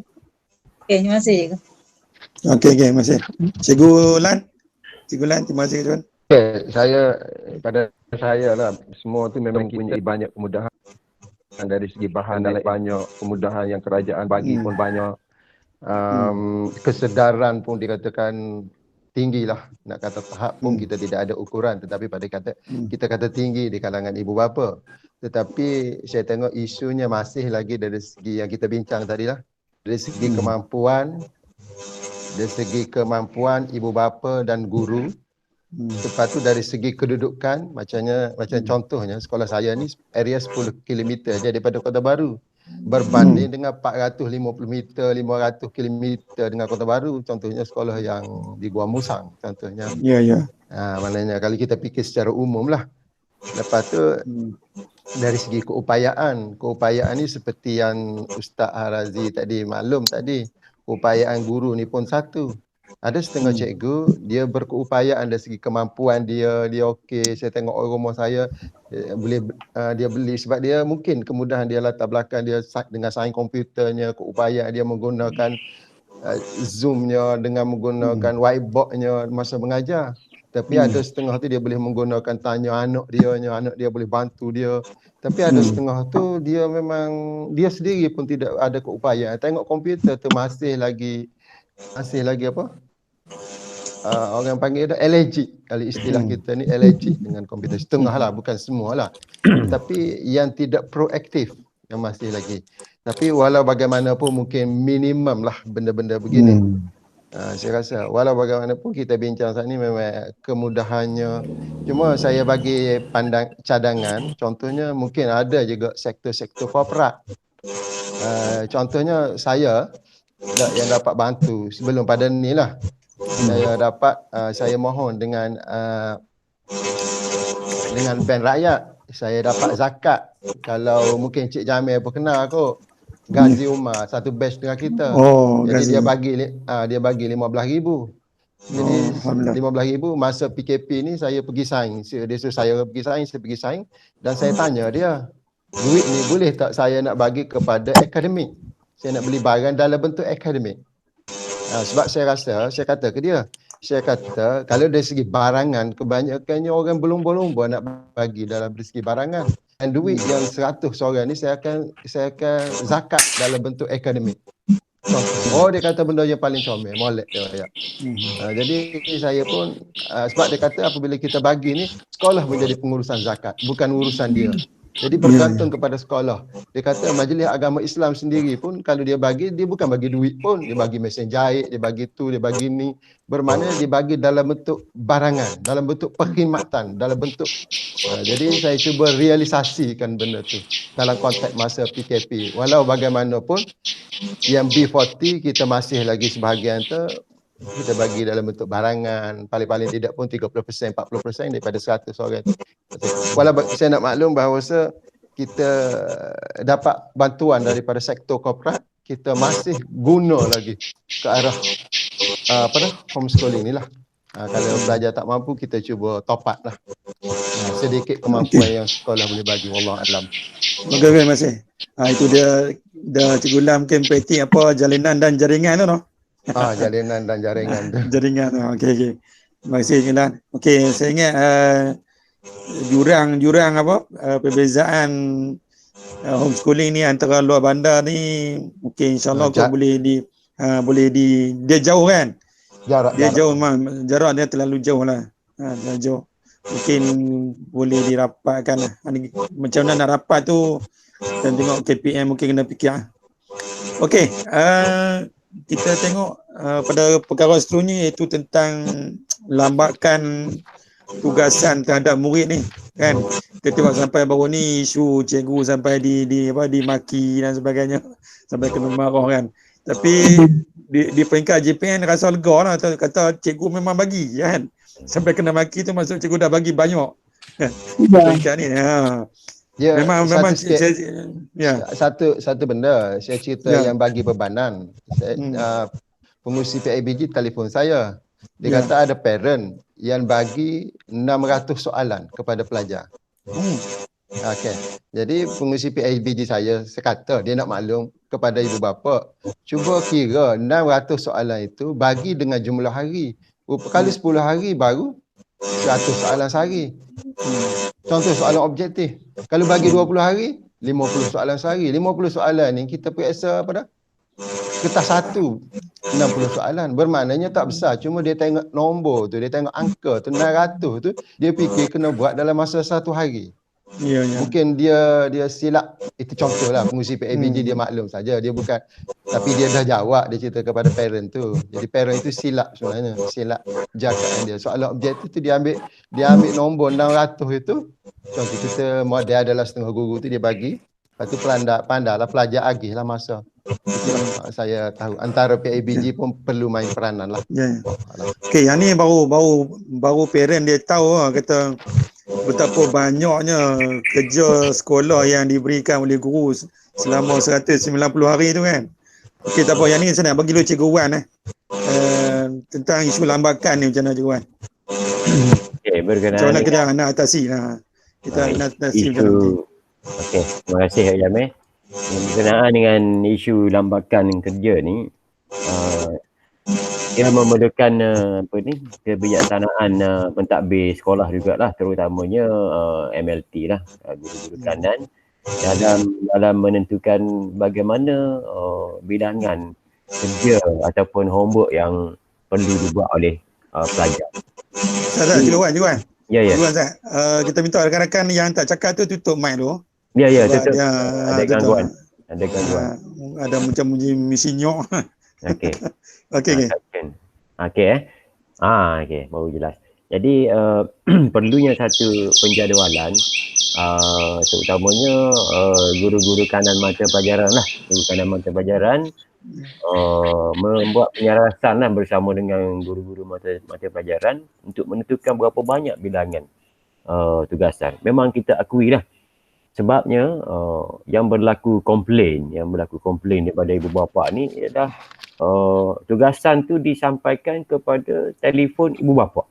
Okey, terima kasih cikgu. Okey, terima kasih. Cikgu Lan, terima kasih tuan. Pada saya lah, semua tu memang punya banyak kemudahan. dari segi bahan dan banyak kemudahan yang kerajaan bagi pun banyak. Kesedaran pun dikatakan tinggi lah, nak kata tahap pun kita tidak ada ukuran, tetapi pada kita kata tinggi di kalangan ibu bapa. Tetapi saya tengok isunya masih lagi dari segi yang kita bincang tadi lah, dari segi kemampuan, ibu bapa dan guru. Lepas tu dari segi kedudukan, macam contohnya sekolah saya ni area 10 km je daripada Kota Baru. Berbanding dengan 450 meter, 500 km dengan Kota Baru, contohnya sekolah yang di Gua Musang contohnya. Ya. Maknanya kalau kita fikir secara umum lah. Lepas tu dari segi keupayaan ni seperti yang Ustaz Harazi tadi maklum tadi, keupayaan guru ni pun satu. Ada setengah cikgu dia berkeupayaan dari segi kemampuan dia okey. Saya tengok orang rumah saya dia beli sebab dia mungkin kemudahan dia latar belakang dia dengan sains komputernya, keupayaan dia menggunakan Zoom-nya, dengan menggunakan whiteboard-nya masa mengajar. Tapi ada setengah tu dia boleh menggunakan tanya anak dia boleh bantu dia. Tapi ada setengah tu dia memang dia sendiri pun tidak ada keupayaan. Tengok komputer tu masih lagi apa? Orang panggil dah allergic. Kalau istilah kita ni allergic dengan komputer. Setengah lah, bukan semua lah. Tapi yang tidak proaktif yang masih lagi. Tapi walau bagaimanapun mungkin minimum lah benda-benda begini. Saya rasa walau bagaimanapun kita bincang saat ni memang kemudahannya. Cuma saya bagi cadangan, contohnya mungkin ada juga sektor-sektor korporat. Contohnya saya yang dapat bantu sebelum pada ni lah. Saya mohon dengan Bank Rakyat, saya dapat zakat. Kalau mungkin Cik Jamil pun kenal kot, Ghazi Umar satu batch dengan kita. Jadi dia bagi 15,000. Jadi 15,000 masa PKP ni saya pergi sains. Dia suruh saya pergi sains dan saya tanya dia, duit ni boleh tak saya nak bagi kepada akademik? Saya nak beli barang dalam bentuk akademik. Sebab saya kata ke dia, kalau dari segi barangan, kebanyakannya orang berlomba-lomba nak bagi dalam segi barangan. Dan duit yang 100 orang ni saya akan zakat dalam bentuk akademik. Dia kata benda yang paling comel, molek dia. Jadi saya pun, sebab dia kata apabila kita bagi ni, sekolah menjadi pengurusan zakat, bukan urusan dia. Jadi bergantung kepada sekolah. Dia kata Majlis Agama Islam sendiri pun kalau dia bagi, dia bukan bagi duit pun. Dia bagi mesin jahit, dia bagi tu, dia bagi ni. Bermakna dia bagi dalam bentuk barangan, dalam bentuk perkhidmatan, dalam bentuk. Jadi saya cuba realisasikan benda tu dalam konteks masa PKP. Walau bagaimanapun, yang B40 kita masih lagi sebahagian tu kita bagi dalam bentuk barangan, paling-paling tidak pun 30%, 40% daripada 100 orang. Walau saya nak maklum bahawa kita dapat bantuan daripada sektor korporat, kita masih guna lagi ke arah homeschooling ni lah. Kalau pelajar tak mampu, kita cuba top up lah. Sedikit kemampuan yang sekolah boleh bagi. Wallahualam. Okey, terima kasih. Itu dia Cikgu Lam mungkin praktik apa jalinan dan jaringan tu. Jalinan dan jaringan tu. Jaringan tu. Okey. Terima kasih Cikgu Lam. Okey, saya ingat jurang apa perbezaan homeschooling ni antara luar bandar ni mungkin insya-Allah boleh dia jauh kan? Jarak. Jarak dia terlalu jauh lah. Terlalu jauh. Mungkin boleh dirapatkan lah. Macam mana nak rapat tu dan tengok KPM mungkin kena fikir. Okey, kita tengok pada perkara seterusnya iaitu tentang lambakan tugasan terhadap murid ni kan. Kita tengok sampai baru ni isu cikgu sampai dimaki dan sebagainya, sampai kena marah kan. Tapi di peringkat JPN rasa lega lah, kata cikgu memang bagi kan. Sampai kena maki tu maksud cikgu dah bagi banyak. Peringkat ni. Memang satu benda saya cerita yang bagi bebanan. Pengurusi PIBG telefon saya. Dia kata ada parent yang bagi 600 soalan kepada pelajar. Okey. Jadi pengurusi PIBG saya kata dia nak maklum kepada ibu bapa, cuba kira 600 soalan itu bagi dengan jumlah hari. Kali 10 hari baru 100 soalan sehari. Contoh soalan objektif. Kalau bagi 20 hari, 50 soalan sehari. 50 soalan ni kita periksa apa dah? Kertas 1, 60 soalan. Bermaknanya tak besar. Cuma dia tengok nombor tu, dia tengok angka tu, 600 tu, dia fikir kena buat dalam masa 1 hari. Ya, ya. Mungkin dia silap. Itu contohlah pengurusi PABG dia maklum saja. Dia bukan, tapi dia dah jawab, dia cerita kepada parent tu. Jadi parent itu silap sebenarnya. Silap jagaan dia. Soalan objektif tu dia ambil nombor 600 itu. Contoh kita model adalah setengah guru tu dia bagi. Lepas tu pandailah pelajar agih lah masa. Itulah saya tahu. Antara PABG pun perlu main peranan lah. Ya. Okey, yang ni baru parent dia tahu lah, kata betapa banyaknya kerja sekolah yang diberikan oleh guru selama 190 hari tu kan. Okey, tak apa, yang ni saya nak bagi dulu Cikgu Wan tentang isu lambakan ni macam mana Cikgu Wan? Okey, berkenaan macam mana kita nak atasi kita nak atasi macam mana? Okey, terima kasih Kak Jamil. Berkenaan dengan isu lambakan kerja ni, ia memerlukan kebijaksanaan pentadbir sekolah jugalah, terutamanya MLT lah, guru-guru kanan dalam menentukan bagaimana bilangan kerja ataupun homework yang perlu dibuat oleh pelajar. Ustaz, Cikgu Wan. Ya. Cikgu Wan, kita minta rakan-rakan yang tak cakap tu tutup mic tu. Ya, tutup. Ada gangguan. Ada macam misi nyok. Okey. Okey. Okey, baru jelas. Jadi perlunya satu penjadualan, terutamanya guru-guru kanan mata pelajaran lah, guru kanan mata pelajaran membuat penyelarasan lah bersama dengan guru-guru mata pelajaran untuk menentukan berapa banyak bilangan tugasan. Memang kita akui lah, sebabnya yang berlaku komplain daripada ibu bapa ni ialah tugasan tu disampaikan kepada telefon ibu bapa.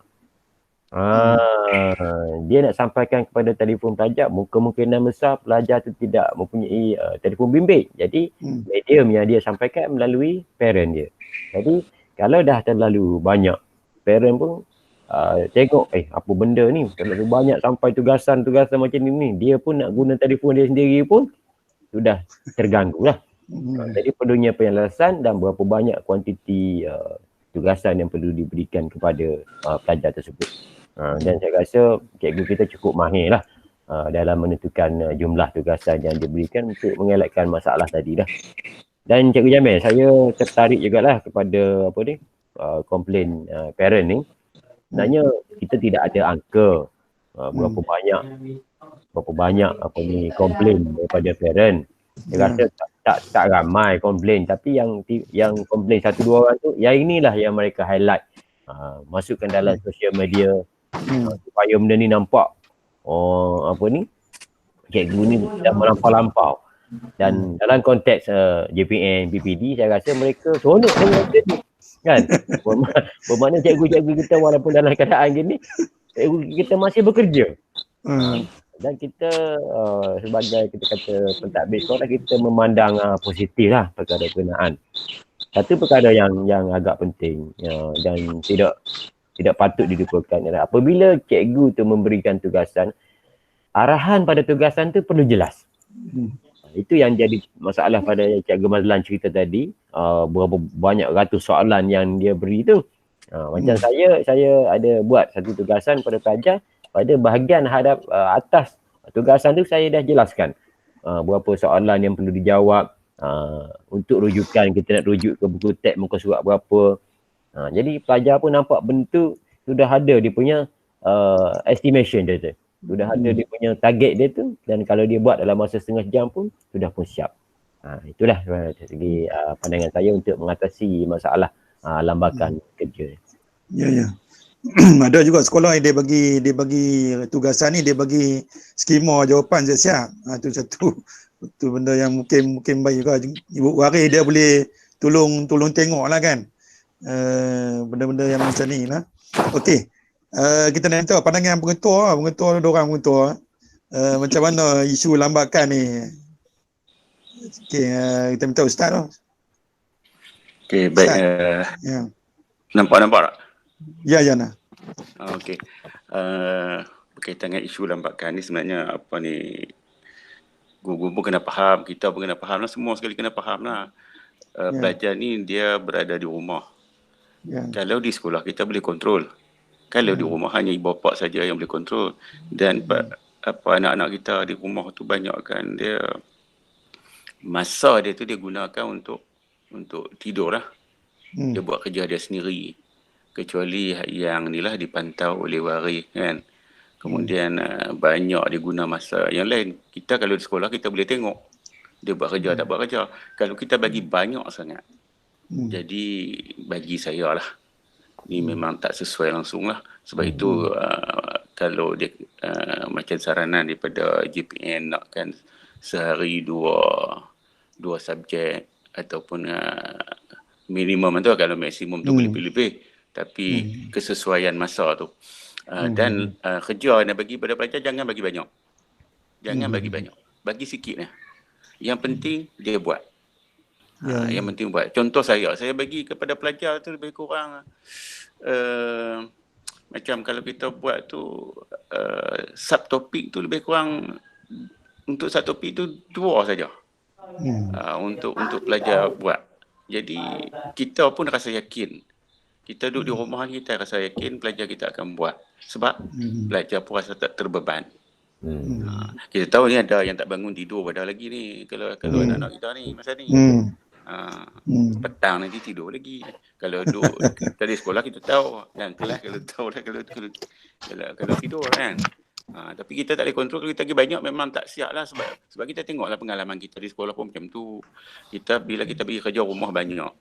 Dia nak sampaikan kepada telefon pelajar, kemungkinan besar pelajar tu tidak mempunyai telefon bimbit. Jadi medium yang dia sampaikan melalui parent dia. Jadi kalau dah terlalu banyak, parent pun tengok apa benda ni terlalu banyak sampai tugasan macam ni, dia pun nak guna telefon dia sendiri pun sudah terganggu lah. Jadi perlunya penyelesaian dan berapa banyak kuantiti tugasan yang perlu diberikan kepada pelajar tersebut. Dan saya rasa cikgu kita cukup mahir lah dalam menentukan jumlah tugasan yang diberikan untuk mengelakkan masalah tadi lah. Dan Cikgu Jamil, saya tertarik jugalah kepada komplain parent ni. Sebenarnya kita tidak ada angka berapa banyak komplain daripada parent. Saya rasa tak ramai komplain, tapi yang komplain 1-2 orang tu, yang inilah yang mereka highlight, masukkan dalam sosial media supaya benda ni nampak cikgu ni dah melampau-lampau. Dan dalam konteks JPN, BPD, saya rasa mereka seronok dengan benda ni kan. Bermakna cikgu-cikgu kita walaupun dalam keadaan gini, cikgu kita masih bekerja. Dan kita sebagai kita kata pentadbir sekolah, kita memandang positif lah perkara berkenaan. Satu perkara yang agak penting dan tidak patut dilupakan adalah apabila cikgu tu memberikan tugasan, arahan pada tugasan tu perlu jelas. Itu yang jadi masalah pada Cikgu Mazlan cerita tadi, berapa banyak ratus soalan yang dia beri tu. Macam saya ada buat satu tugasan pada pelajar, pada bahagian hadap atas tugasan tu saya dah jelaskan berapa soalan yang perlu dijawab. Untuk rujukan, kita nak rujuk ke buku teks muka surat berapa. Jadi pelajar pun nampak bentuk sudah ada dia punya estimation dia tu. Sudah ada dia punya target dia tu, dan kalau dia buat dalam masa setengah jam pun sudah pun siap. Itulah dari segi pandangan saya untuk mengatasi masalah lambakan kerja. Ya. Ada juga sekolah yang dia bagi tugasan ni, dia bagi skema jawapan siap-siap. Itu satu benda yang mungkin baik juga. Ibu waris dia boleh tolong tengok lah kan. Benda-benda yang macam ni lah. Okey. Kita nak minta pandangan pengetua macam mana isu lambakan ni. Okey, kita minta Ustaz lah. Okey, baik. Nampak tak? Ya nah. Okey. Berkaitan dengan isu lambakan ni, sebenarnya Guru pun kena faham, kita pun kena faham lah, semua sekali kena faham lah. Pelajar ni dia berada di rumah. Kalau di sekolah kita boleh kontrol. Kalau di rumah hanya ibu bapa saja yang boleh kontrol. Dan anak-anak kita di rumah tu banyak kan dia masa dia tu dia gunakan untuk tidur lah. Dia buat kerja dia sendiri. Kecuali yang ni lah dipantau oleh waris kan. Kemudian banyak dia guna masa yang lain. Kita kalau di sekolah kita boleh tengok dia buat kerja tak buat kerja. Kalau kita bagi banyak sangat. Jadi bagi saya lah ni memang tak sesuai langsung lah. Sebab itu kalau dia macam saranan daripada JPN nakkan sehari dua subjek ataupun minimum tu, kalau maksimum tu boleh lebih. Tapi kesesuaian masa tu. Dan kerja nak bagi pada pelajar jangan bagi banyak. Jangan bagi banyak. Bagi sikit lah. Yang penting dia buat. Yang penting buat. Contoh saya bagi kepada pelajar tu lebih kurang macam kalau kita buat tu subtopik tu lebih kurang untuk subtopik tu 2 saja. Untuk pelajar buat. Jadi kita pun rasa yakin. Kita duduk di rumah ni kita rasa yakin pelajar kita akan buat. Sebab pelajar pun rasa tak terbeban. Kita tahu ni ada yang tak bangun tidur pada lagi ni. Kalau anak-anak kita ni masa ni. Petang nanti tidur lagi. Kalau duduk kita di sekolah kita tahu. Dan kelas kalau tahu lah kalau tidur kan. Tapi kita tak boleh kontrol. Kalau kita pergi banyak memang tak siap lah. Sebab kita tengoklah pengalaman kita di sekolah pun macam tu. Bila kita pergi kerja rumah banyak.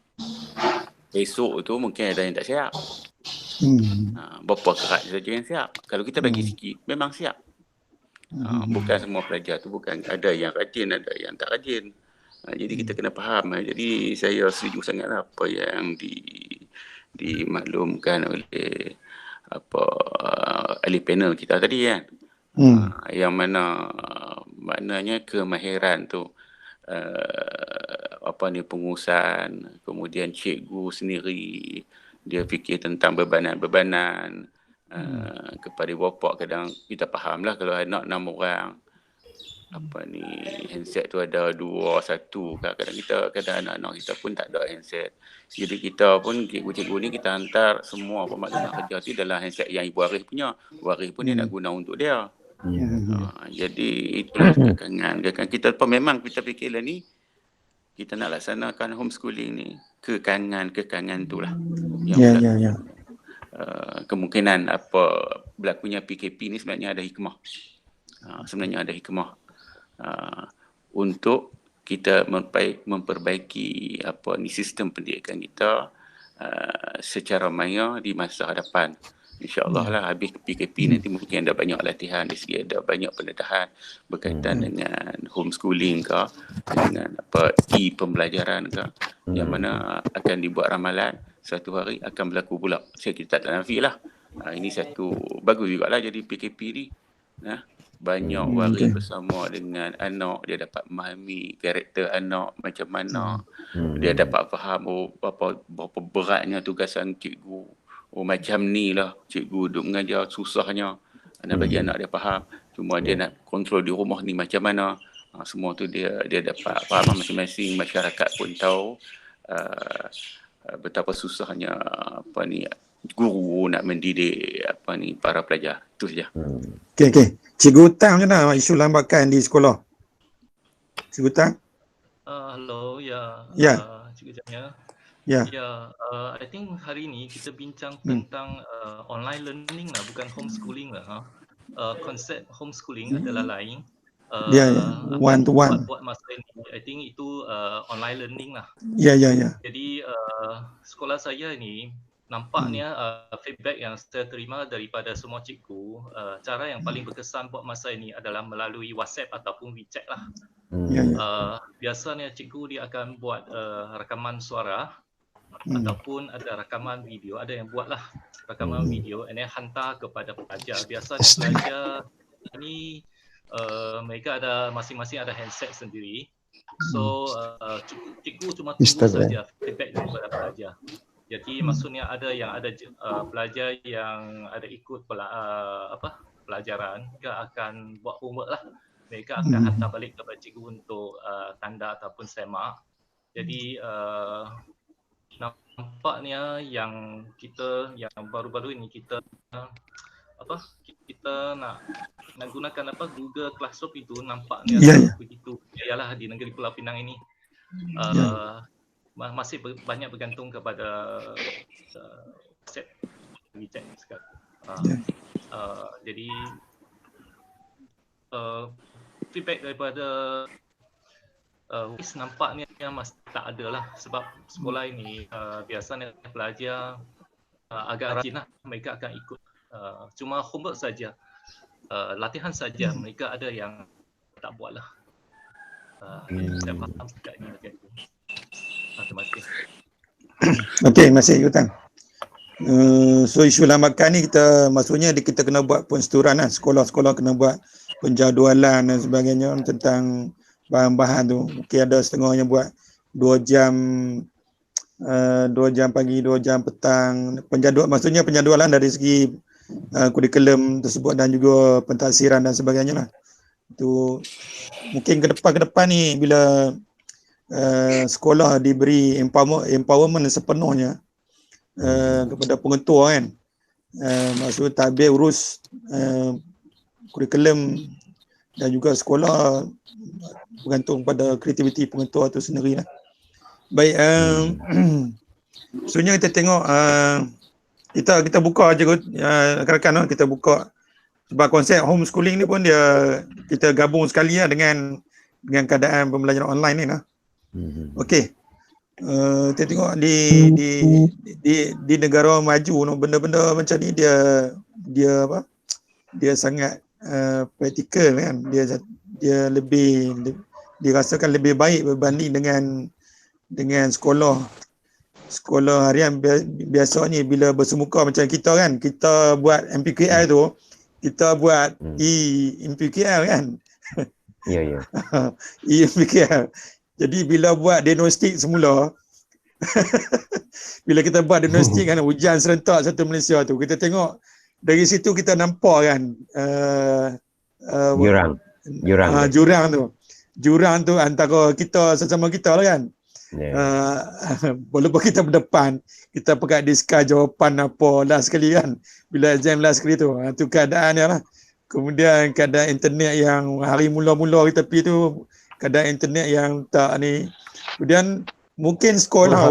Esok tu mungkin ada yang tak siap. Berapa kerat saja yang siap. Kalau kita bagi sikit, memang siap. Bukan semua pelajar tu, bukan ada yang rajin, ada yang tak rajin. Jadi kita kena faham. Jadi saya setuju sangatlah apa yang dimaklumkan oleh ahli panel kita tadi kan. Yang maknanya kemahiran tu pengurusan, kemudian cikgu sendiri dia fikir tentang bebanan kepada bapa. Kadang kita fahamlah kalau anak 6 orang handset tu ada 2, 1 kadang anak-anak kita pun tak ada handset. Jadi kita pun cikgu-cikgu ni kita hantar semua pemaklumat kerja tu dalam handset yang ibu waris punya. Waris pun dia nak guna untuk dia. Jadi itulah kekangan kita pun memang kita fikirlah ni kita nak laksanakan homeschooling ni kekangan tu lah yang kemungkinan berlakunya PKP ni sebenarnya ada hikmah. Untuk kita memperbaiki sistem pendidikan kita secara maya di masa hadapan. InsyaAllah lah habis PKP nanti mungkin ada banyak latihan dari segi ada banyak pendedahan berkaitan dengan homeschooling ke, dengan pembelajaran ke, yang mana akan dibuat ramalan satu hari akan berlaku pula. Kita tak nafi lah. Ini satu bagus jugalah jadi PKP ni. Banyak waris bersama dengan anak, dia dapat memahami karakter anak macam mana, dia dapat faham berapa beratnya tugasan cikgu. Macam ni lah cikgu duduk mengajar susahnya. Nak bagi anak dia faham. Cuma dia nak kontrol di rumah ni macam mana. Semua tu dia dapat faham. Masing-masing masyarakat pun tahu betapa susahnya guru nak mendidik para pelajar. Itu saja. Okey. Cikgu Utang macam mana isu lambakan di sekolah? Cikgu Utang? Hello, Cikgu Jamia. I think hari ni kita bincang tentang online learning lah, bukan homeschooling lah. Konsep homeschooling adalah lain. One to one. Buat masa ini, I think itu online learning lah. Jadi sekolah saya ni nampaknya feedback yang saya terima daripada semua cikgu, cara yang paling berkesan buat masa ini adalah melalui WhatsApp ataupun WeChat lah. Biasanya cikgu dia akan buat rakaman suara ataupun ada rakaman video, ada yang buatlah rakaman video and then hantar kepada pelajar. Biasanya pelajar ini mereka ada masing-masing ada handset sendiri. So cikgu cuma tunggu saja feedback daripada pelajar. Jadi maksudnya ada pelajar yang ada ikut pelajaran dia akan buat homework lah. mereka akan hantar balik kepada cikgu untuk tanda ataupun semak. Jadi nampaknya yang baru-baru ini kita nak gunakan Google Classroom itu nampaknya begitu ialah di negeri Pulau Pinang ini masih banyak bergantung kepada WeChat sekarang. Jadi feedback daripada nampaknya masih tak ada lah, sebab sekolah ini biasanya pelajar agak rajin lah, mereka akan ikut cuma homework saja, latihan saja, mereka ada yang tak buat lah. Saya faham sejak ini macam itu. Terima kasih. Okey, terima kasih Yutan. So isu lambakan ni maksudnya kita kena buat penseturan lah. Sekolah-sekolah kena buat penjadualan dan sebagainya tentang bahan-bahan tu. Mungkin ada setengahnya buat 2 jam pagi, 2 jam petang. Maksudnya penjadualan dari segi kurikulum tersebut dan juga pentadsiran dan sebagainya lah. Itu mungkin ke depan ni bila sekolah diberi empowerment sepenuhnya kepada pengetua kan, maksud tabir urus kurikulum dan juga sekolah bergantung pada kreativiti pengetua tu sendiri lah. Baik, sebenarnya kita tengok kita buka je rakan-rakan, kita buka sebab konsep homeschooling ni pun kita gabung sekali lah dengan keadaan pembelajaran online ni lah. Okey. Kita tengok di negara maju benda-benda macam ni dia sangat praktikal kan, dia lebih dirasakan lebih baik berbanding dengan sekolah harian biasa ni. Bila bersemuka macam kita kan, kita buat MPQL tu, kita buat MPQL kan. Ya. MPQL. Jadi bila buat diagnostik semula bila kita buat diagnostik kan, ujian serentak satu Malaysia tu, kita tengok dari situ kita nampak kan jurang tu antara kita sesama kita lah kan. Walaupun kita berdepan, kita pegang diskus jawapan apa last sekali kan, bila exam last sekali tu, tu keadaannya lah. Kemudian keadaan internet yang hari mula-mula kita pergi tu, keadaan internet yang tak ni. Kemudian mungkin sekolah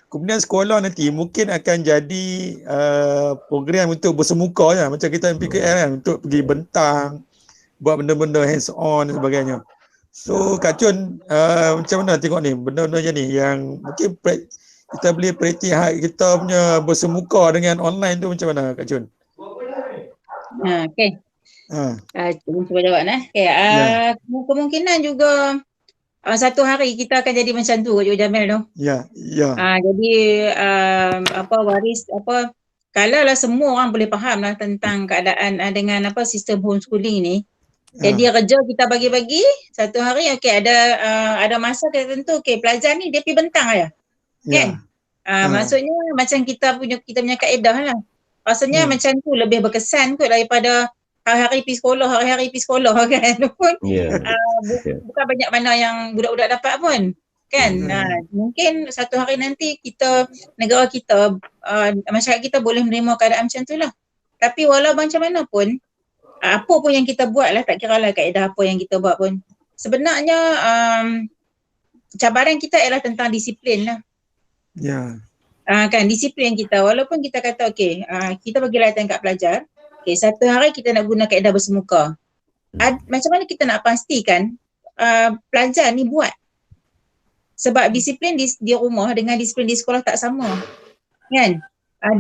kemudian sekolah nanti mungkin akan jadi program untuk bersemuka ya, macam kita MPKL kan, untuk pergi bentang, buat benda-benda hands on dan sebagainya. So Kak Chun, macam mana tengok ni benda-benda macam ni yang mungkin kita boleh praktik kita punya bersemuka dengan online tu, macam mana Kak Chun? Okey. Cuba jawab okay. Kemungkinan juga satu hari kita akan jadi macam tu Cik Jamil tu. Jadi kalau lah semua orang boleh faham lah tentang keadaan dengan sistem homeschooling ni. Jadi kerja kita bagi-bagi satu hari, ada masa tertentu, pelajar ni dia pergi bentang aja. Kan? Maksudnya macam kita punya kaedah lah. Rasanya macam tu lebih berkesan kot daripada hari-hari pergi sekolah kan. Bukan banyak mana yang budak-budak dapat pun. Kan? Mungkin satu hari nanti negara kita, masyarakat kita boleh menerima keadaan macam tu lah. Tapi walau macam mana pun, apa pun yang kita buat lah, tak kira lah kaedah apa yang kita buat pun, sebenarnya cabaran kita ialah tentang disiplin lah. Kan, disiplin kita, walaupun kita kata kita bagi latihan kat pelajar, satu hari kita nak guna kaedah bersemuka. Macam mana kita nak pastikan pelajar ni buat? Sebab disiplin di rumah dengan disiplin di sekolah tak sama. Kan?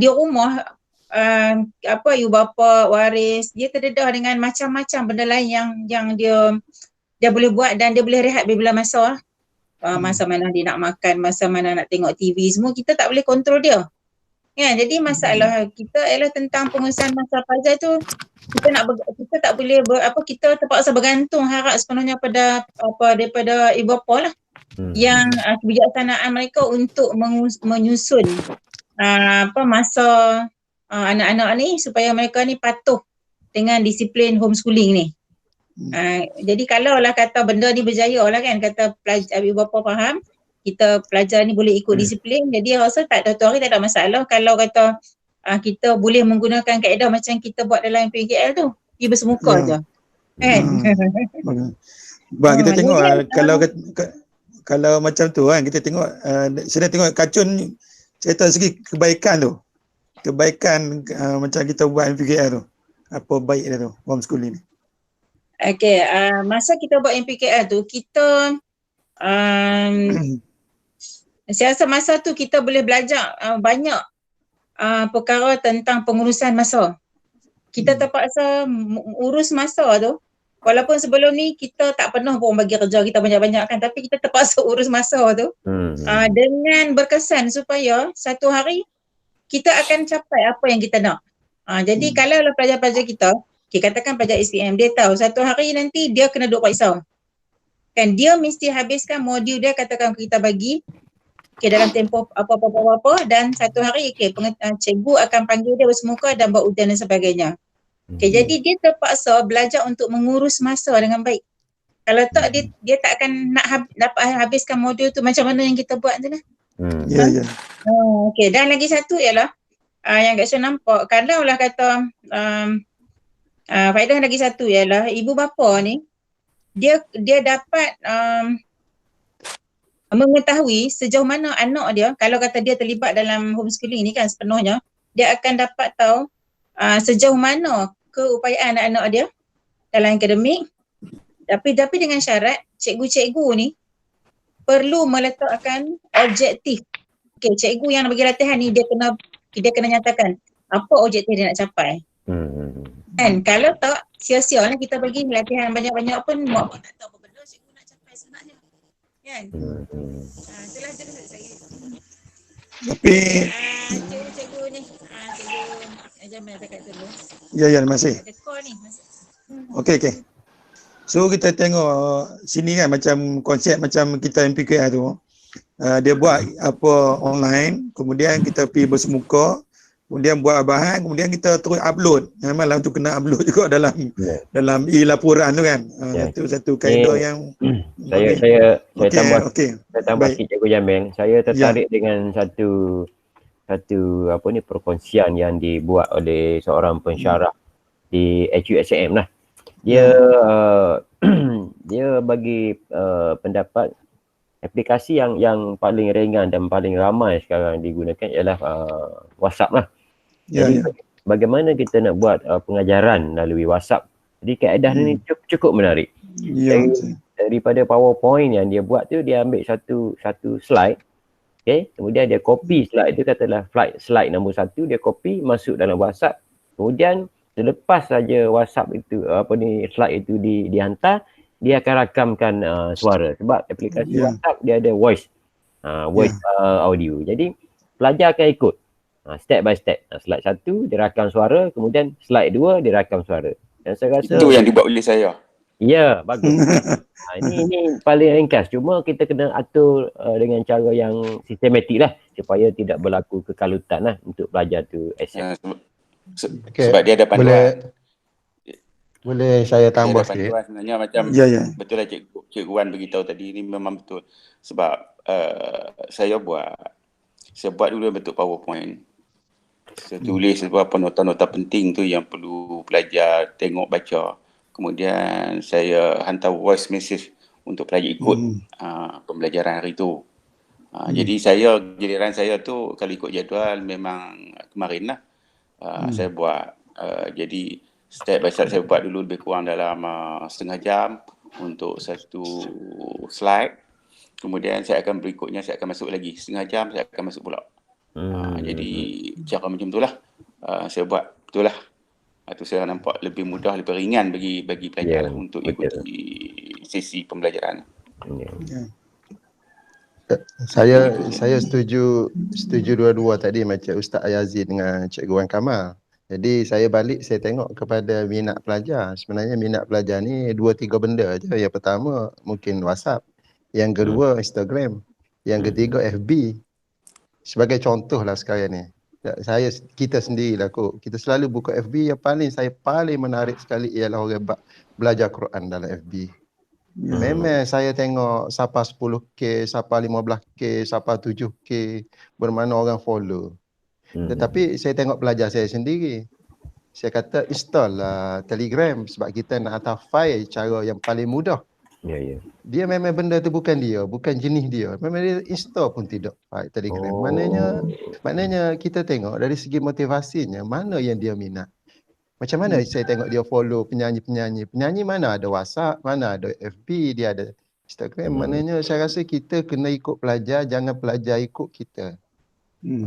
Di rumah ibu bapa waris, dia terdedah dengan macam-macam benda lain yang dia boleh buat, dan dia boleh rehat bila masa. Masa mana dia nak makan, masa mana nak tengok TV, semua kita tak boleh kontrol dia. Kan? Jadi masalah kita ialah tentang pengurusan masa pelajar tu, kita tak boleh kita terpaksa bergantung harap sepenuhnya daripada ibu bapa lah, yang kebijaksanaan mereka untuk menyusun masa anak-anak ni supaya mereka ni patuh dengan disiplin homeschooling ni. Jadi kalau lah kata benda ni berjaya lah kan, kata ibu bapa faham, kita pelajar ni boleh ikut disiplin, jadi rasa tak ada tu hari tak ada masalah kalau kata kita boleh menggunakan kaedah macam kita buat dalam PKL tu, pergi bersemuka je. Kan? Bang, kita tengok kalau macam tu kan, kita tengok sedang tengok Kacun cerita segi kebaikan tu. Kebaikan macam kita buat MPKL tu. Apa baik dia tu, homeschooling ni? Okey, masa kita buat MPKL tu, kita saya rasa masa tu kita boleh belajar banyak perkara tentang pengurusan masa. Kita terpaksa urus masa tu. Walaupun sebelum ni kita tak pernah pun bagi kerja kita banyak-banyak kan, tapi kita terpaksa urus masa tu dengan berkesan supaya satu hari kita akan capai apa yang kita nak. Jadi kalau pelajar-pelajar kita katakan pelajar SPM, dia tahu satu hari nanti dia kena duduk periksa. Kan dia mesti habiskan modul dia, katakan kita bagi dalam tempoh apa-apa dan satu hari cikgu akan panggil dia bersemuka dan buat ujian dan sebagainya. Jadi dia terpaksa belajar untuk mengurus masa dengan baik. Kalau tak dia tak akan nak dapat habiskan modul tu macam mana yang kita buat tu lah. Ya. Okey, dan lagi satu ialah yang Kak Syah nampak, kalau lah kata faedah lagi satu ialah ibu bapa ni dia dapat mengetahui sejauh mana anak dia, kalau kata dia terlibat dalam homeschooling ni kan sepenuhnya, dia akan dapat tahu sejauh mana keupayaan anak-anak dia dalam akademik, tapi dengan syarat cikgu-cikgu ni perlu meletakkan objektif. Okey, cikgu yang bagi latihan ni dia kena nyatakan apa objektif dia nak capai. Kan kalau tak sia-sia lah kita bagi latihan banyak-banyak pun mak tak tahu apa benda cikgu nak capai sebenarnya. Kan? Itulah saya. Tapi cikgu ni cikgu Jamal dekat dulu. Ya, terima kasih. Ada call ni. Okey. So kita tengok sini kan macam konsep macam kita MPKL tu. Dia buat apa online, kemudian kita pergi bersemuka, kemudian buat bahan, kemudian kita terus upload. Memanglah tu kena upload juga dalam e-laporan tu kan. Itu satu kaedah yang saya tambah sikit Cikgu Jamil. Saya tertarik dengan satu perkongsian yang dibuat oleh seorang pensyarah di HUSM lah. Dia bagi pendapat aplikasi yang paling ringan dan paling ramai sekarang digunakan ialah WhatsApp lah. Jadi bagaimana kita nak buat pengajaran melalui WhatsApp. Jadi kaedah ni cukup menarik. Daripada PowerPoint yang dia buat tu, dia ambil satu slide. Okay, kemudian dia copy slide tu, katalah slide nombor 1, dia copy masuk dalam WhatsApp. Kemudian selepas saja WhatsApp itu slide itu dihantar, dia akan rakamkan suara sebab aplikasi WhatsApp dia ada voice audio. Jadi pelajar akan ikut step by step. Slide 1 dia rakam suara, kemudian slide 2 dia rakam suara. Dan saya rasa itu yang dibuat oleh saya. Ya, bagus. Ini paling ringkas. Cuma kita kena atur dengan cara yang sistematik lah supaya tidak berlaku kekalutan lah untuk pelajar tu accept. Sebab dia ada panduan. Boleh saya tambah sikit? Sebenarnya macam betul lah Cikgu Wan beritahu tadi, ni memang betul. Sebab saya buat dulu bentuk PowerPoint. Saya tulis beberapa nota-nota penting tu yang perlu pelajar tengok, baca. Kemudian saya hantar voice message untuk pelajar ikut pembelajaran hari tu. Jadi giliran saya tu kalau ikut jadual memang kemarin lah saya buat. Jadi step by step saya buat dulu lebih kurang dalam setengah jam untuk satu slide. Kemudian saya akan berikutnya saya akan masuk lagi setengah jam, saya akan masuk pula. Jadi cara macam tu lah saya buat, betul lah. Itu saya nampak lebih mudah, lebih ringan bagi pelajar untuk ikuti sesi pembelajaran. Saya setuju dua-dua tadi macam Ustaz Yazid dengan Cikgu Wan Kamal. Jadi saya balik, saya tengok kepada minat pelajar. Sebenarnya minat pelajar ni 2-3 benda je. Yang pertama mungkin WhatsApp, yang kedua Instagram, yang ketiga FB. Sebagai contoh lah sekarang ni. Kita sendirilah kot. Kita selalu buka FB, yang saya paling menarik sekali ialah orang belajar Quran dalam FB. Memang saya tengok siapa 10k, siapa 15k, siapa 7k, bermana orang follow. Tetapi saya tengok pelajar saya sendiri. Saya kata install lah Telegram sebab kita nak hantar file cara yang paling mudah. Dia memang benda tu bukan dia, bukan jenis dia. Memang dia install pun tidak file Telegram. Maknanya kita tengok dari segi motivasinya, mana yang dia minat. Macam mana saya tengok dia follow penyanyi-penyanyi. Penyanyi mana ada WhatsApp, mana ada FB, dia ada Instagram. Maknanya saya rasa kita kena ikut pelajar, jangan pelajar ikut kita.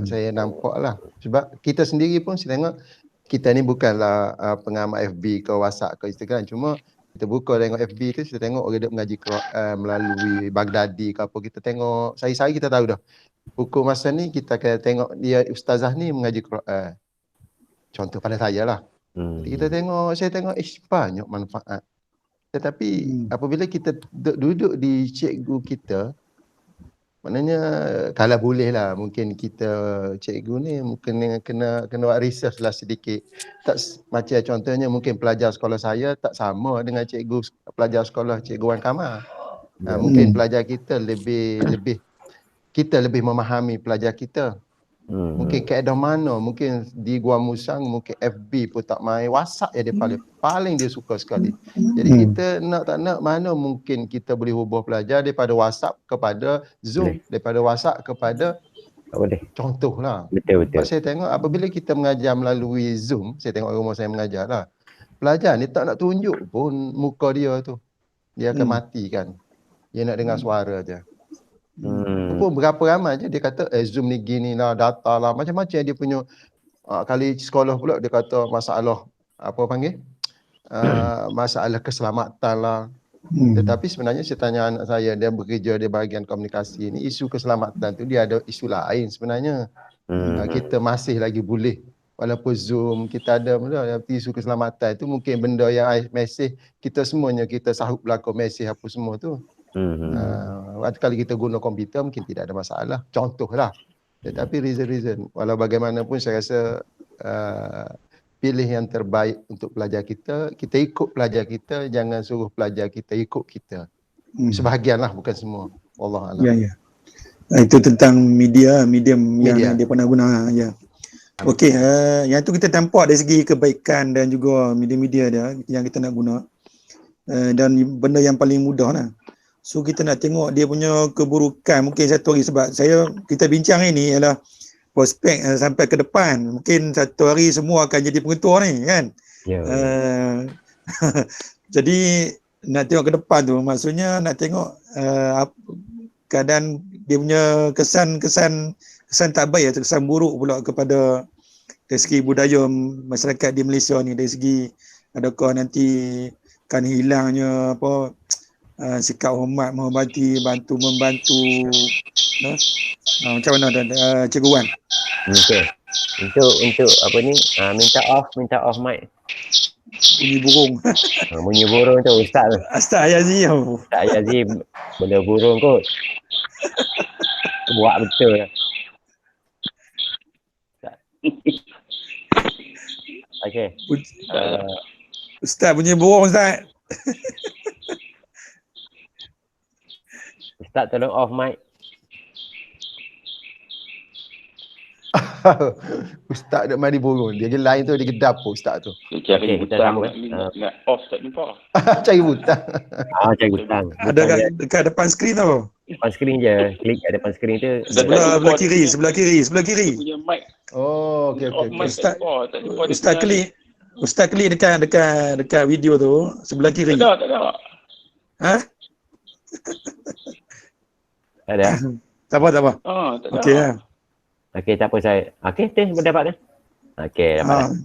Saya nampak lah. Sebab kita sendiri pun saya tengok, kita ni bukanlah pengamat FB ke WhatsApp ke Instagram. Cuma kita buka tengok FB tu, kita tengok orang dia mengaji melalui Baghdadi ke apa. Kita tengok, sehari-hari kita tahu dah. Buku masa ni kita akan tengok dia ustazah ni mengaji Quran. Contoh pada saya lah. Kita tengok, saya tengok banyak manfaat. Tetapi apabila kita duduk di cikgu kita, maknanya kalau boleh lah mungkin kita cikgu ni mungkin kena buat research lah sedikit. Tak macam contohnya mungkin pelajar sekolah saya tak sama dengan cikgu pelajar sekolah cikgu Wan Kamal. Mungkin pelajar kita lebih memahami pelajar kita. Mungkin keadaan mana, mungkin di Gua Musang, mungkin FB pun tak main, WhatsApp ya dia paling dia suka sekali. Jadi kita nak tak nak, mana mungkin kita boleh hubung pelajar daripada WhatsApp kepada Zoom, daripada WhatsApp kepada contoh lah. Betul. Saya tengok apabila kita mengajar melalui Zoom, saya tengok rumah saya mengajar lah, pelajar ni tak nak tunjuk pun muka dia tu, dia akan mati kan. Dia nak dengar suara je. Pun berapa ramai je dia kata Zoom ni gini lah, data lah, macam-macam dia punya. Kali sekolah pula dia kata masalah apa panggil masalah keselamatan lah. Tetapi sebenarnya saya tanya anak saya, dia bekerja di bahagian komunikasi ni, isu keselamatan tu dia ada isu lain sebenarnya. Kita masih lagi boleh, walaupun Zoom kita ada benda, isu keselamatan tu mungkin benda yang mesej kita semuanya kita sahut belakang mesej apa semua tu. Kalau kita guna komputer mungkin tidak ada masalah, contohlah. Tetapi reason walau bagaimanapun saya rasa pilih yang terbaik untuk pelajar kita. Kita ikut pelajar kita, jangan suruh pelajar kita ikut kita. Sebahagianlah, bukan semua. Wallahualam. Ya. Itu tentang medium yang dia pernah guna. Ya. Okey, yang tu kita nampak dari segi kebaikan dan juga media-media dia yang kita nak guna. Dan benda yang paling mudah lah. So kita nak tengok dia punya keburukan mungkin satu hari, sebab kita bincang ini ialah prospek sampai ke depan. Mungkin satu hari semua akan jadi pengetua ni kan. Jadi nak tengok ke depan tu, maksudnya nak tengok keadaan dia punya kesan tak baik atau kesan buruk pula kepada dari segi budaya masyarakat di Malaysia ni, dari segi adakah nanti kan hilangnya apa sikap hormat, menghormati, membantu macam mana Cikgu Wan? Okey. Untuk apa ni, minta off mic. Bunyi burung. Bunyi burung tu Ustaz tu. Ustaz Yazi. Ustaz Yazi benda burung kot. Buat betul lah. Okey. Ustaz bunyi burung Ustaz. Ustaz tolong off mic. Ustaz duk mandi burung. Dia je lain tu, dia ke dapur Ustaz tu. Cari butang nak off tak jumpa. Cari butang. Cari butang. Ada dekat depan skrin tu. Depan skrin je. Klik kat depan skrin tu. Sebelah kiri. Punya mic. Oh, okey. Ustaz klik dekat video tu sebelah kiri. Tak ada. Ha? Tak ada. Tak apa. Tak ada. Okey lah. Okey, tak apa saya. Okey, dapat dah. Okey, dapat.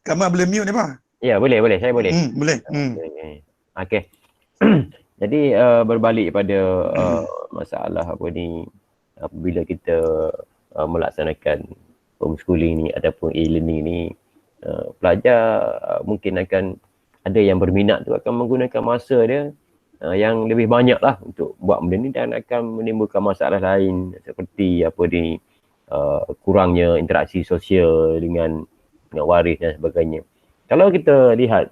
Kamal boleh mute ni apa? Ya, boleh. Saya boleh. Boleh. Okey. Jadi berbalik pada masalah apa ni, apabila kita melaksanakan homeschooling ni ataupun e-learning ni, pelajar mungkin akan ada yang berminat tu akan menggunakan masa dia yang lebih banyak lah untuk buat benda ni, dan akan menimbulkan masalah lain seperti apa ni, kurangnya interaksi sosial dengan waris dan sebagainya. Kalau kita lihat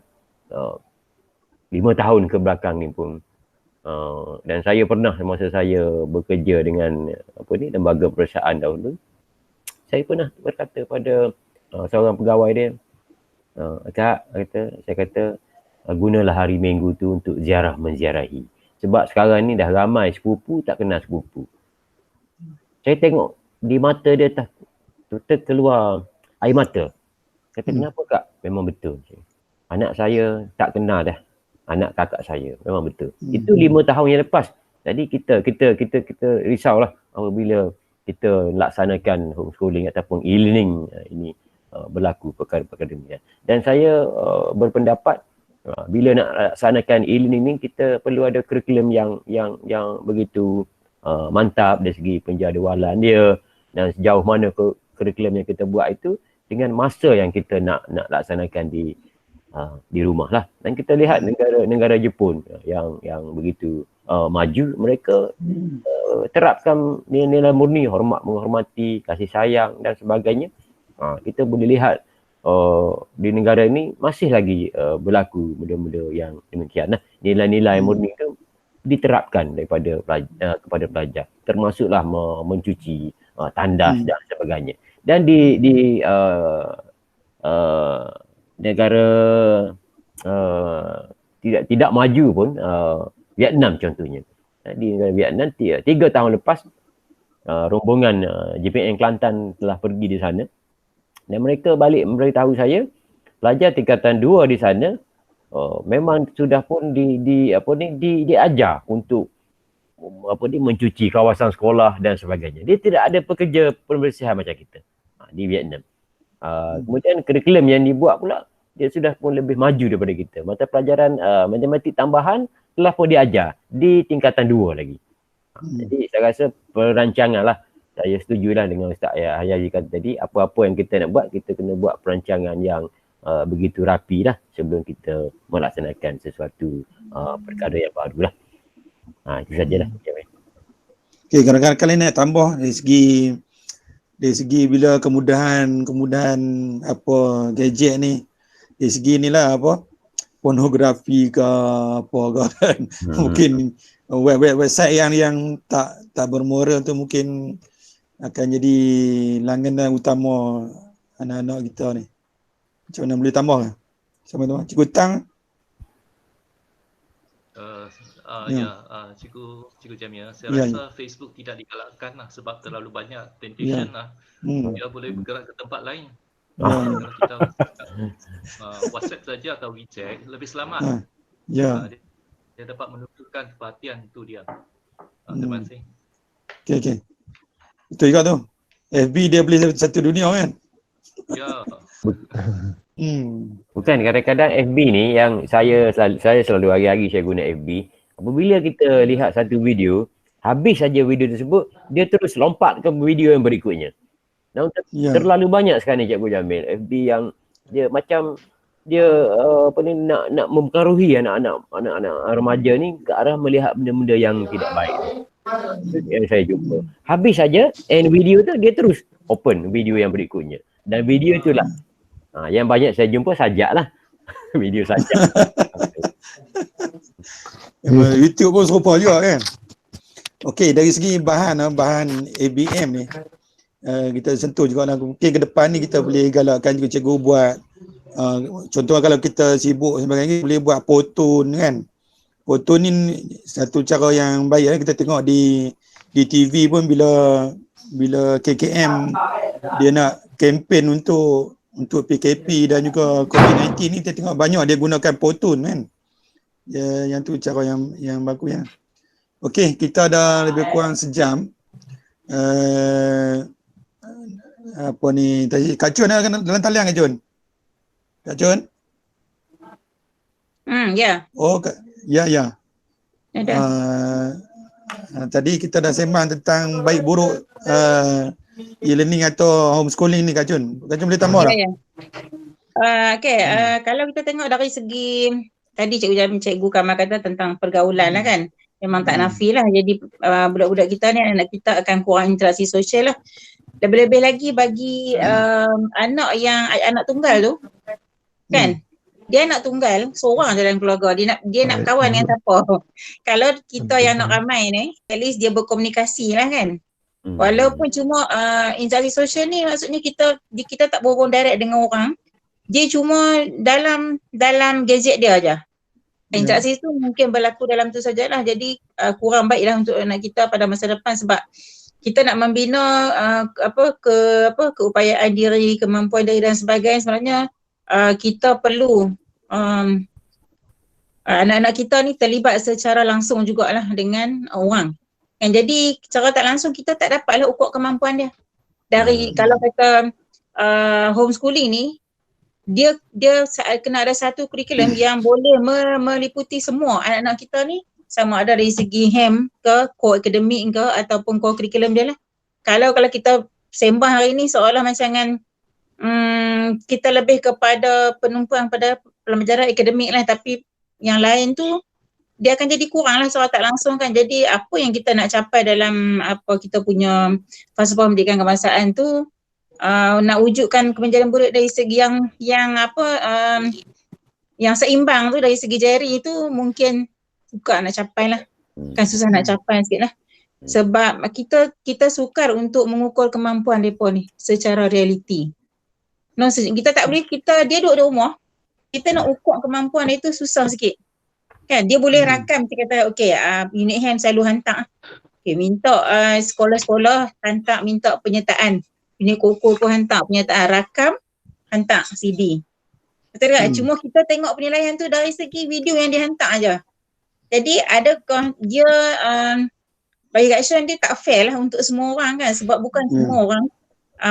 5 tahun ke belakang ni pun, dan saya pernah masa saya bekerja dengan lembaga perusahaan dahulu, saya pernah berkata pada seorang pegawai dia, Kak, saya kata gunalah hari Minggu tu untuk ziarah menziarahi. Sebab sekarang ni dah ramai sepupu tak kenal sepupu. Saya tengok di mata dia terkeluar air mata. Kata, kenapa Kak? Memang betul. Anak saya tak kenal dah anak kakak saya. Memang betul. Itu 5 tahun yang lepas. Jadi kita risaulah apabila kita laksanakan homeschooling ataupun e-learning ini berlaku perkara-perkara ini. Dan saya berpendapat bila nak laksanakan e-learning ni, kita perlu ada kurikulum yang begitu mantap dari segi penjadualan dia, dan sejauh mana kurikulum yang kita buat itu dengan masa yang kita nak laksanakan di rumah lah. Dan kita lihat negara Jepun yang begitu maju, mereka terapkan nilai murni, menghormati, kasih sayang dan sebagainya. Kita boleh lihat di negara ini masih lagi berlaku benda-benda yang demikian. Nilai-nilai murni itu diterapkan kepada pelajar, termasuklah mencuci tandas dan sebagainya. Dan di negara tidak maju pun, Vietnam contohnya. Di negara Vietnam 3 tahun lepas rombongan JPN Kelantan telah pergi di sana, dan mereka balik memberitahu saya pelajar tingkatan 2 di sana memang sudah pun diajar untuk mencuci kawasan sekolah dan sebagainya. Dia tidak ada pekerja pembersihan macam kita di Vietnam. Kemudian kurikulum yang dibuat pula dia sudah pun lebih maju daripada kita. Mata pelajaran matematik tambahan telah pun diajar di tingkatan 2 lagi. Jadi saya rasa perancangan lah. Saya setujulah dengan Ustaz Haji kata tadi, apa-apa yang kita nak buat, kita kena buat perancangan yang begitu rapi lah sebelum kita melaksanakan sesuatu perkara yang baru lah. Itu sajalah. Okey, kadang-kadang kali nak tambah dari segi bila kemudahan apa gadget ni, dari segi inilah apa pornografi ke apa kan. Mungkin website yang tak bermoral tu mungkin akan jadi langganan utama anak-anak kita ni. Macam mana boleh tambah? Sama-sama Cikgu Tang. Cikgu Jamil, saya rasa Facebook tidak digalakkan lah sebab terlalu banyak temptation lah. Dia boleh bergerak ke tempat lain. Kalau kita WhatsApp saja atau WeChat lebih selamat. Dia dapat menunjukkan perhatian itu dia. Terima kasih. Okey. Betul juga tu. FB dia boleh satu dunia kan? Ya. Bukan, kadang-kadang FB ni yang saya selalu hari-hari saya guna FB. Apabila kita lihat satu video, habis saja video tersebut, dia terus lompat ke video yang berikutnya. Dan terlalu banyak sekarang ni Cikgu Jamil, FB yang dia macam dia nak mempengaruhi anak-anak remaja ni ke arah melihat benda-benda yang tidak baik. Yang saya jumpa. Habis saja end video tu dia terus open video yang berikutnya. Dan video itulah yang banyak saya jumpa sajak lah. Video sajak. YouTube pun serupa juga kan. Okey, dari segi bahan ABM ni kita sentuh juga nak mungkin ke depan ni kita boleh galakkan juga cikgu buat contoh kalau kita sibuk sebagainya boleh buat Potun kan. Potun ni satu cara yang baik kita tengok di TV pun bila KKM dia nak kempen untuk PKP dan juga COVID-19 ni kita tengok banyak dia gunakan Potun kan. Yang tu cara yang bagus ya. Okey, kita dah lebih kurang sejam. Apa ni tadi Kak Chun dalam talian Kak Chun? Kak Chun? Ya. Oh, ya. Ada. Tadi kita dah sembang tentang baik buruk e-learning atau homeschooling ni Kak Chun. Kak Chun boleh tambah tak? Kalau kita tengok dari segi tadi Cikgu Kamal kata tentang pergaulan lah kan. Memang tak nafi lah. Jadi budak-budak kita ni, anak kita akan kurang interaksi sosial lah. Lebih-lebih lagi bagi anak tunggal tu kan, dia anak tunggal seorang dalam keluarga, dia nak kawan dengan siapa. Kalau kita yang nak ramai ni, at least dia berkomunikasi lah kan. Walaupun cuma interaksi sosial ni maksudnya kita tak berhubung direct dengan orang, dia cuma dalam gadget dia aja. Interaksi tu mungkin berlaku dalam tu sajalah. Jadi kurang baiklah untuk anak kita pada masa depan, sebab kita nak membina keupayaan diri, kemampuan diri dan sebagainya. Sebenarnya kita perlu anak-anak kita ni terlibat secara langsung jugalah dengan orang. Dan jadi secara tak langsung kita tak dapatlah ukur kemampuan dia. Dari kalau kata homeschooling ni, dia kena ada satu kurikulum yang boleh meliputi semua anak-anak kita ni, sama ada dari segi ke core akademik ke ataupun core kurikulum dia lah. Kalau kita sembang hari ni seolah macam kan kita lebih kepada penumpuan pada pelajaran akademik lah, tapi yang lain tu dia akan jadi kurang lah secara tak langsung kan. Jadi apa yang kita nak capai dalam kita punya falsafah pendidikan kebangsaan tu, nak wujudkan kemenjadian budak dari segi yang seimbang tu, dari segi jari tu mungkin suka nak capai lah. Kan susah nak capai sikit lah. Sebab kita sukar untuk mengukur kemampuan mereka ni secara realiti. No, kita tak boleh, dia duduk di rumah, kita nak ukur kemampuan dia tu susah sikit. Kan, dia boleh rakam, kita kata okey, unit hand selalu hantar. Okey, minta sekolah-sekolah hantar, minta penyertaan. Unit koko pun hantar penyertaan, rakam, hantar CD. Betul tak? Cuma kita tengok penilaian tu dari segi video yang dihantar aja. Jadi adakah dia bagi Kak Shan, dia tak fair lah untuk semua orang kan, sebab bukan semua orang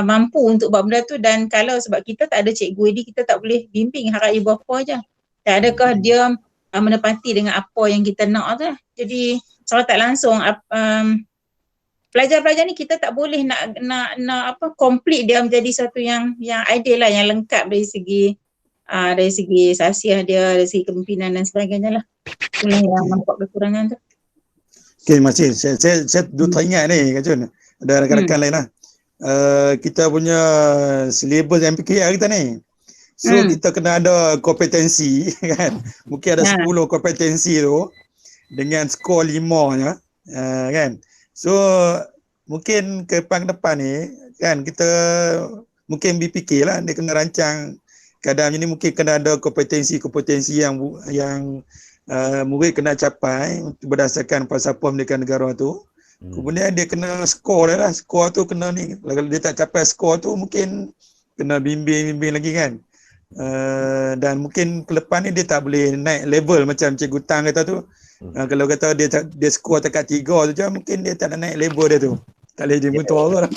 mampu untuk buat benda tu. Dan kalau sebab kita tak ada cikgu ini, kita tak boleh bimbing harap ibu apa aja. Tak adakah dia menepati dengan apa yang kita nak tu lah. Jadi secara tak langsung pelajar-pelajar ni kita tak boleh nak complete dia menjadi satu yang ideal lah, yang lengkap dari segi sasiah dia, dari segi kepimpinan dan sebagainya lah. Itulah yang nampak kekurangan tu. Okey, masih saya teringat ni Kak Jun, ada rakan-rakan lain lah. Kita punya syllabus MPKR kita ni, so kita kena ada kompetensi kan, mungkin ada 10 kompetensi tu dengan skor 5 nya kan. So mungkin ke depan ni kan, kita mungkin berfikir lah, dia kena rancang keadaan ni, mungkin kena ada kompetensi yang murid kena capai berdasarkan falsafah pendidikan negara tu. Kemudian dia kena skor dia lah, skor tu kena ni, kalau dia tak capai skor tu mungkin kena bimbing lagi kan. Dan mungkin ke depan ni dia tak boleh naik level macam Cikgu Tang kata tu. Kalau kata dia skor dekat 3 tu je, mungkin dia tak nak naik level dia tu, tak boleh jadi mentua tu lah.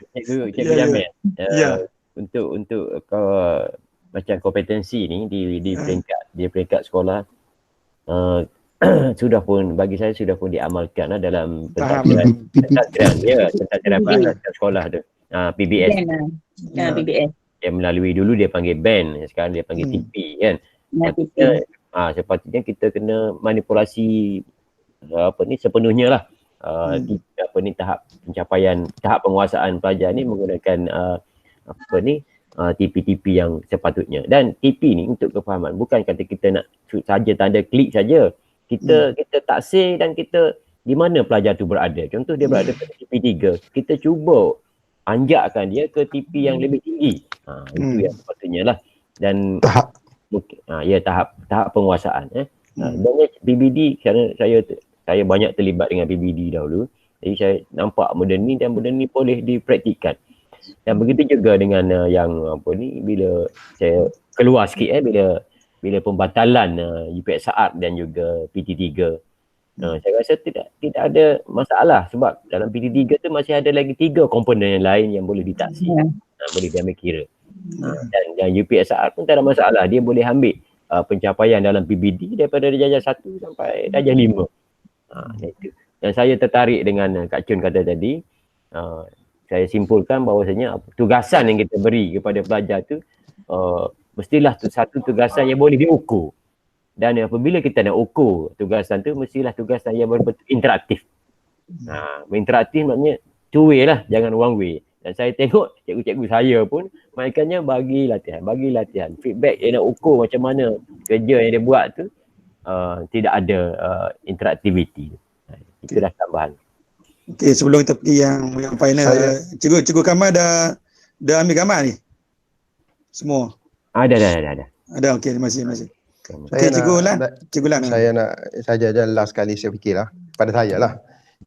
Cikgu Jamil, untuk macam kompetensi ni di peringkat sekolah sudah pun, bagi saya sudah pun diamalkan lah dalam pentadbiran sekolah tu, PBS. PBS. Dia melalui, dulu dia panggil BAN, sekarang dia panggil TP kan. Sepatutnya kita kena manipulasi sepenuhnya lah. Tahap pencapaian, tahap penguasaan pelajar ni menggunakan TP-TP yang sepatutnya. Dan TP ni untuk kefahaman, bukan kata kita nak saja tanda klik saja. Kita taksir dan kita di mana pelajar tu berada. Contoh dia berada pada TP 3, kita cuba anjakkan dia ke TP yang lebih tinggi. Itu yang sepatutnya lah. Dan tahap penguasaan. Dan PBD, kerana saya banyak terlibat dengan PBD dahulu, jadi saya nampak benda ni, dan benda ni boleh dipraktikkan. Dan begitu juga dengan bila saya keluar sikit bila pembatalan UPS Saat dan juga PT3, saya rasa tidak ada masalah, sebab dalam PT3 tu masih ada lagi 3 komponen yang lain yang boleh ditaksir, boleh diambil kira. Dan UPS Saat pun tak ada masalah, dia boleh ambil pencapaian dalam PBD daripada darjah 1 sampai darjah 5. Itu. Dan saya tertarik dengan Kak Chun kata tadi, saya simpulkan bahawasanya tugasan yang kita beri kepada pelajar tu mestilah satu tugasan yang boleh diukur. Dan apabila kita nak ukur tugasan tu, mestilah tugasan yang betul-betul interaktif. Interaktif maknanya two way lah, jangan one way. Dan saya tengok cikgu-cikgu saya pun mereka-nya bagi latihan. Feedback dia nak ukur macam mana kerja yang dia buat tu tidak ada interaktiviti. Itu dah tambahan. Okey, sebelum kita pergi yang final, cikgu Kamal dah ambil gambar ni? Semua? Ada. Ada, okey, terima kasih. Okey, Cikgu Lan. Saya nak saja last kali saya fikirlah pada saya lah.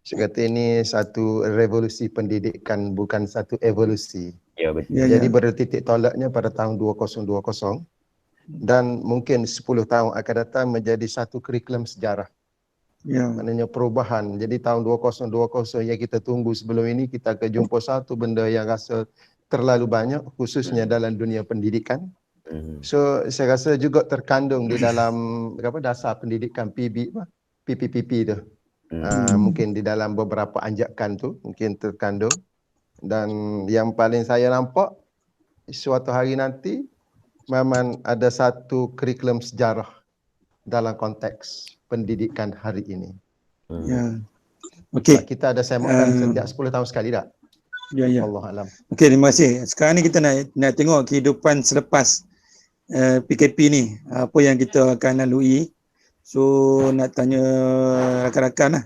Saya kata ini satu revolusi pendidikan, bukan satu evolusi. Ya, betul. Jadi bertitik tolaknya pada tahun 2020 dan mungkin 10 tahun akan datang menjadi satu kurikulum sejarah. Ya. Maknanya perubahan. Jadi tahun 2020 yang kita tunggu sebelum ini, kita akan jumpa satu benda yang rasa terlalu banyak, khususnya dalam dunia pendidikan. So saya rasa juga terkandung di dalam dasar pendidikan PPPP tu. Mungkin di dalam beberapa anjakan tu mungkin terkandung. Dan yang paling saya nampak suatu hari nanti memang ada satu kurikulum sejarah dalam konteks pendidikan hari ini. Ya. Okey. Kita ada semukan setiap 10 tahun sekali tak? Ya. Allah alam. Okey, terima kasih. Sekarang ni kita nak tengok kehidupan selepas PKP ni, apa yang kita akan lalui. So nak tanya rakan-rakan lah,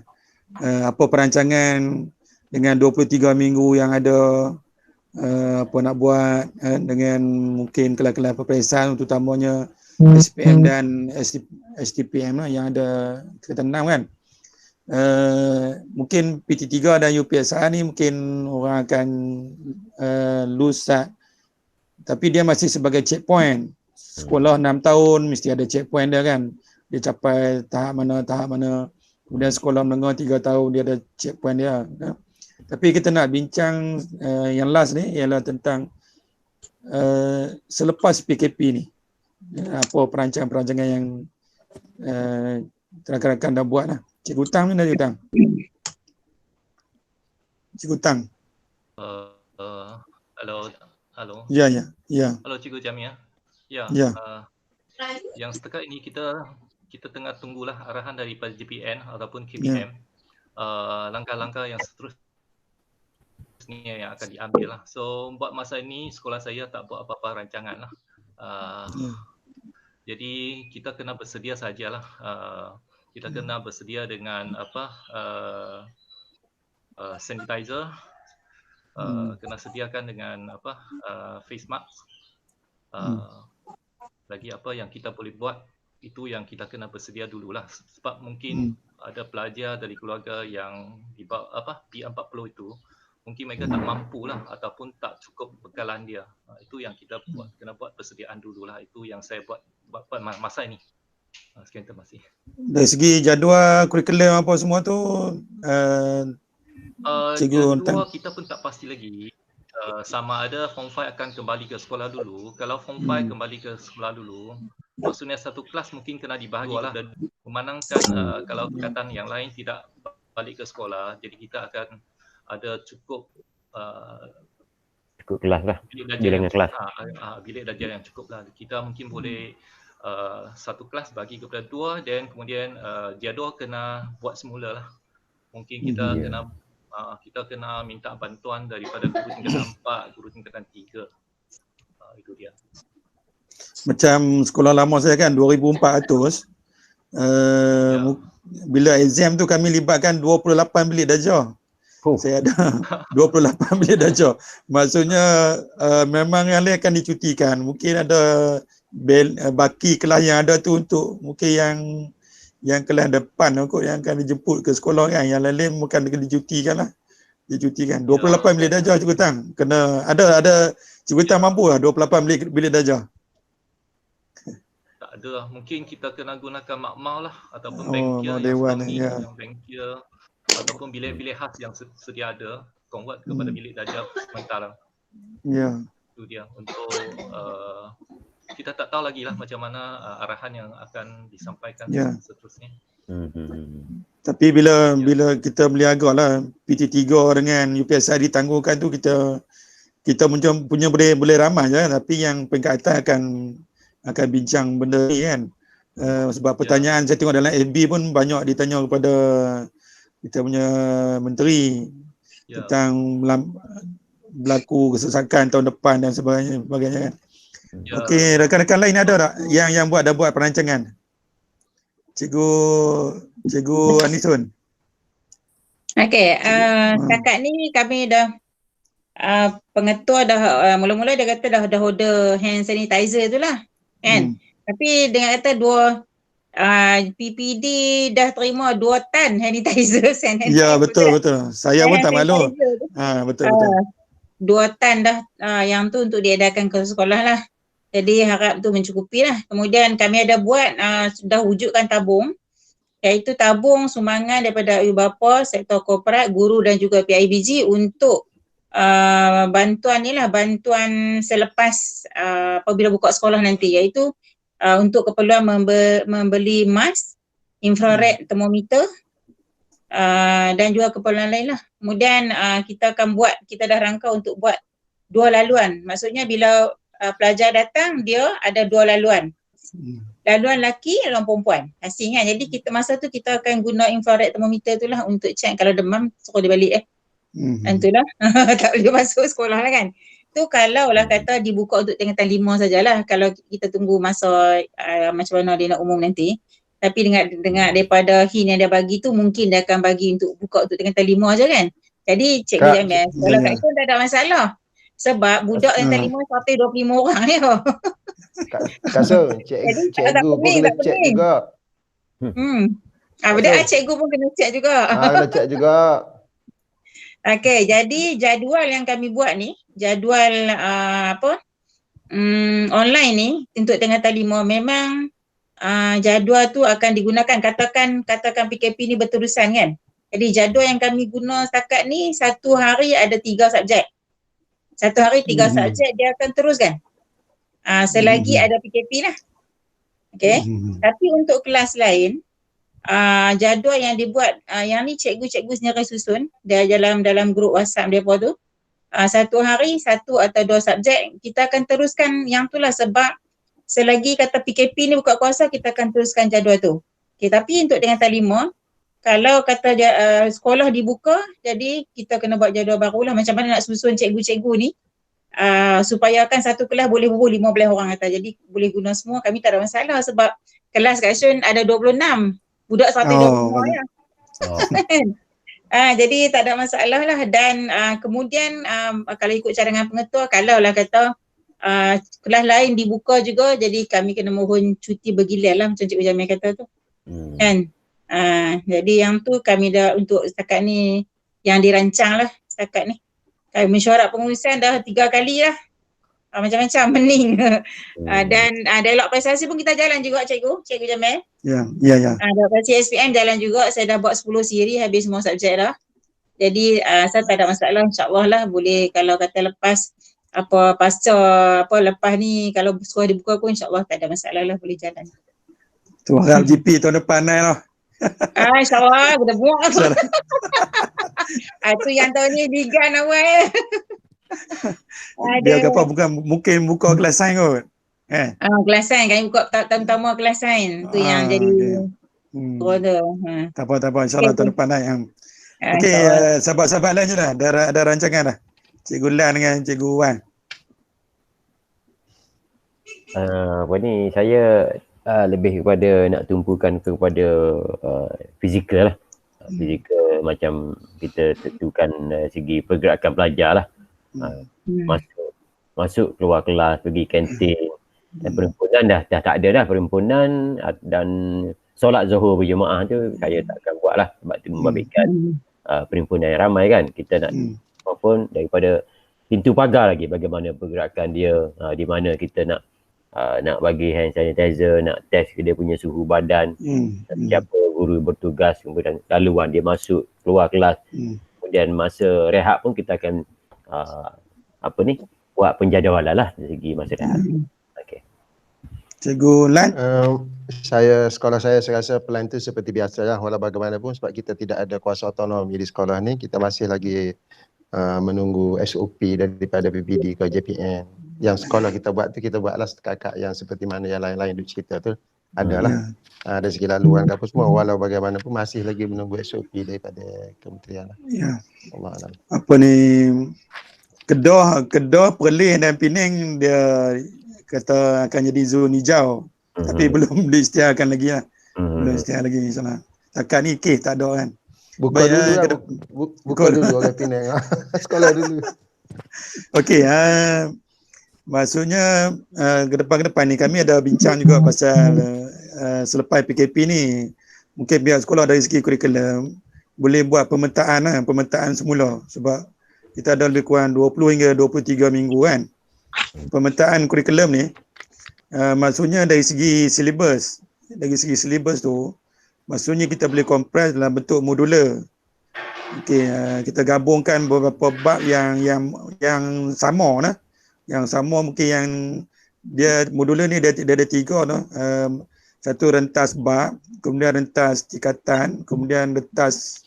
apa perancangan dengan 23 minggu yang ada, apa nak buat dengan mungkin kelas-kelas peperiksaan terutamanya SPM dan STPM lah yang ada kita enam kan. Mungkin PT3 dan UPSR ni mungkin orang akan lose start, tapi dia masih sebagai checkpoint. Sekolah 6 tahun mesti ada checkpoint dia kan. Dia capai tahap mana. Kemudian sekolah menengah 3 tahun dia ada checkpoint dia. Tapi kita nak bincang yang last ni ialah tentang selepas PKP ni. Apa perancangan-perancangan yang rakan-rakan dah buat lah. Cikgu Tang ni dah Cikgu Tang. Cikgu Tang. Halo. Ya. Halo Cikgu Jamia. Ya. Yang setakat ini kita tengah tunggulah arahan daripada JPN ataupun KPM. Langkah-langkah yang seterusnya yang akan diambil lah. So buat masa ini sekolah saya tak buat apa-apa rancangan lah. Jadi kita kena bersedia sajalah. Kita kena bersedia dengan sanitizer. Kena sediakan dengan face mask. Lagi apa yang kita boleh buat, itu yang kita kena bersedia dululah. Sebab mungkin ada pelajar dari keluarga yang di P40 itu, mungkin mereka tak mampu lah ataupun tak cukup bekalan dia. Itu yang kita kena buat persediaan dululah. Itu yang saya buat masa ini. Sekian, terima kasih. Dari segi jadual, kurikulum apa semua tu, jadual kita pun tak pasti lagi. Sama ada Form 5 akan kembali ke sekolah dulu. Kalau Form 5 kembali ke sekolah dulu, maksudnya satu kelas mungkin kena dibahagi lah. Dan memandangkan kalau tingkatan yang lain tidak balik ke sekolah, jadi kita akan ada cukup kelas lah, bilangan kelas. Bilik darjah yang cukup lah. Kita mungkin boleh satu kelas bagi kepada 2 dan kemudian jadual kena buat semula lah. Mungkin kita kena minta bantuan daripada guru tingkatan 4, guru tingkatan 3. Itu dia. Macam sekolah lama saya kan 2400, bila exam tu kami libatkan 28 bilik darjah. Saya ada 28 bilik darjah. Maksudnya memang yang lain akan dicutikan. Mungkin ada baki kelas yang ada tu untuk mungkin yang kelas depan kot yang akan dijemput ke sekolah kan. Yang lain bukan dicutikan lah. Dicutikan. 28 bilik darjah Cikgu Tang. Kena ada Cikgu Tang mampu lah 28 bilik darjah. Tak ada lah. Mungkin kita kena gunakan makmal lah ataupun bankier yang bankier ataupun bilik-bilik khas yang sedia ada, convert kepada bilik darjah sementara. Ya. Itu dia. Untuk kita tak tahu lagi lah macam mana arahan yang akan disampaikan seterusnya. Tapi bila kita melihat lah PT3 dengan UPSR ditangguhkan tu, kita punya boleh ramai je, tapi yang peringkat atas akan bincang benda ni kan. Sebab pertanyaan saya tengok dalam FB pun banyak ditanya kepada kita punya menteri tentang berlaku kesesakan tahun depan dan sebagainya kan. Okey, rakan-rakan lain ada tak yang dah buat perancangan? Cikgu Anisun. Okey, setakat ni kami dah pengetua dah mula-mula dia kata dah order hand sanitizer tu lah kan. Tapi dengan kata PPD dah terima 2 tan sanitizer. Ya, betul. Saya pun tak malu. Betul. 2 tan dah yang tu untuk diedarkan ke sekolah lah. Jadi harap tu mencukupi lah. Kemudian kami ada buat sudah wujudkan tabung, iaitu tabung sumbangan daripada ibu bapa, sektor korporat, guru dan juga PIBG untuk bantuan selepas apabila buka sekolah nanti, iaitu untuk keperluan membeli mask, infrared thermometer dan juga keperluan lain lah. Kemudian kita dah rangka untuk buat 2 laluan. Maksudnya bila pelajar datang, dia ada 2 laluan. Laluan lelaki, laluan perempuan. Asing kan? Jadi masa tu kita akan guna infrared thermometer tu lah untuk check kalau demam, suruh dia balik Itulah. Tak boleh masuk sekolah lah kan. Tu kalau lah kata dibuka untuk tingkatan 5 sajalah. Kalau kita tunggu masa macam mana dia nak umum nanti. Tapi dengan daripada hint yang dia bagi tu, mungkin dia akan bagi untuk buka untuk tingkatan 5 je kan. Jadi Cikgu Jamil, kalau kat itu tak ada masalah. Sebab budak tingkatan 5 sampai 25 orang ni. Kak Sun, cikgu pun kena check juga. Cikgu pun kena check juga. Kena check juga. Okey, jadi jadual yang kami buat ni, jadual online ni untuk tingkatan 5 memang jadual tu akan digunakan, katakan PKP ni berterusan kan. Jadi jadual yang kami guna setakat ni, 1 hari ada 3 subjek. 1 hari 3 subjek dia akan teruskan. Selagi ada PKP lah. Okey. Tapi untuk kelas lain, jadual yang dibuat, yang ni cikgu-cikgu sendiri susun dia dalam grup WhatsApp mereka tu. 1 hari 1 atau 2 subjek kita akan teruskan yang tu lah, sebab selagi kata PKP ni buka kuasa kita akan teruskan jadual tu. Okay, tapi untuk tingkatan 5, kalau kata sekolah dibuka, jadi kita kena buat jadual barulah. Macam mana nak susun cikgu-cikgu ni supaya kan satu kelas boleh berbual 15 orang kata. Jadi boleh guna semua, kami tak ada masalah sebab kelas kat Sun ada 26. Budak sampai 25 ya. Jadi tak ada masalah lah. Dan kemudian kalau ikut cadangan pengetua, kalau lah kata kelas lain dibuka juga, jadi kami kena mohon cuti bergiliran lah macam Cikgu Jamil kata tu. Kan? Jadi yang tu kami dah untuk setakat ni yang dirancang lah setakat ni. Kami mesyuarat pengurusan dah 3 kali lah. Macam-macam pening. Dan dialog prestasi pun kita jalan juga Cikgu Jamil. Ya. Dialog prestasi SPM jalan juga. Saya dah buat 10 siri, habis semua subjek dah. Jadi saya tak ada masalah, insyaAllah lah boleh. Kalau kata lepas lepas ni kalau sekolah dibuka pun insyaAllah tak ada masalah lah, boleh jalan. Tu harap GP tahun depan lah. InsyaAllah dah buang lah. Itu yang tahun ni digan awal. Dia apa mungkin buka kelas sains kot. Kelas sains kan, buka tahun pertama kelas sains. Itu yang jadi tak apa insyaAllah tahun depan lah yang. Okey, sahabat-sahabat lain je lah. Ada rancangan dah. Cikgu Lan dengan Cikgu Wan. Ni saya lebih kepada nak tumpukan kepada fizikal lah. Fizikal macam kita tentukan segi pergerakan pelajar lah. Masuk keluar kelas, pergi kantin. Dan perhimpunan dah tak ada dah perhimpunan, dan solat Zuhur berjemaah tu saya takkan buat lah sebab tu membabitkan perhimpunan yang ramai kan. Kita nak maupun daripada pintu pagar lagi bagaimana pergerakan dia, di mana kita nak bagi hand sanitizer, nak test dia punya suhu badan, siapa guru bertugas, kemudian laluan dia masuk keluar kelas, kemudian masa rehat pun kita akan buat penjadualan lah dari segi masa rehat. Cikgu Lan? Sekolah saya rasa plan tu seperti biasa lah, walau bagaimanapun sebab kita tidak ada kuasa autonomi di sekolah ni, kita masih lagi menunggu SOP daripada PPD ke JPN. Yang sekolah kita buat tu, kita buatlah setakat yang seperti mana yang lain-lain duk cerita tu. adalah dari segi laluan ke apa semua, walau bagaimanapun masih lagi menunggu SOP daripada kementerian lah. Ya. Allah Alam. Apa ni, Kedah, Perlis dan Penang dia kata akan jadi zon hijau. Tapi belum diisytiharkan lagi lah. Belum isytihar lagi insyaAllah. Takat ni kes tak ada kan. Buka dulu lah, buka dulu orang Penang. Sekolah dulu. Okey, maksudnya ke depan ni kami ada bincang juga pasal selepas PKP ni mungkin pihak sekolah dari segi kurikulum boleh buat pemetaan semula, sebab kita ada lebih kurang 20 hingga 23 minggu kan pemetaan kurikulum ni. Maksudnya dari segi silibus tu maksudnya kita boleh kompres dalam bentuk modular. Okey, kita gabungkan beberapa bab yang sama lah. Yang sama mungkin yang dia modular ni dia ada 3 tu. Satu rentas bab, kemudian rentas tingkatan, kemudian rentas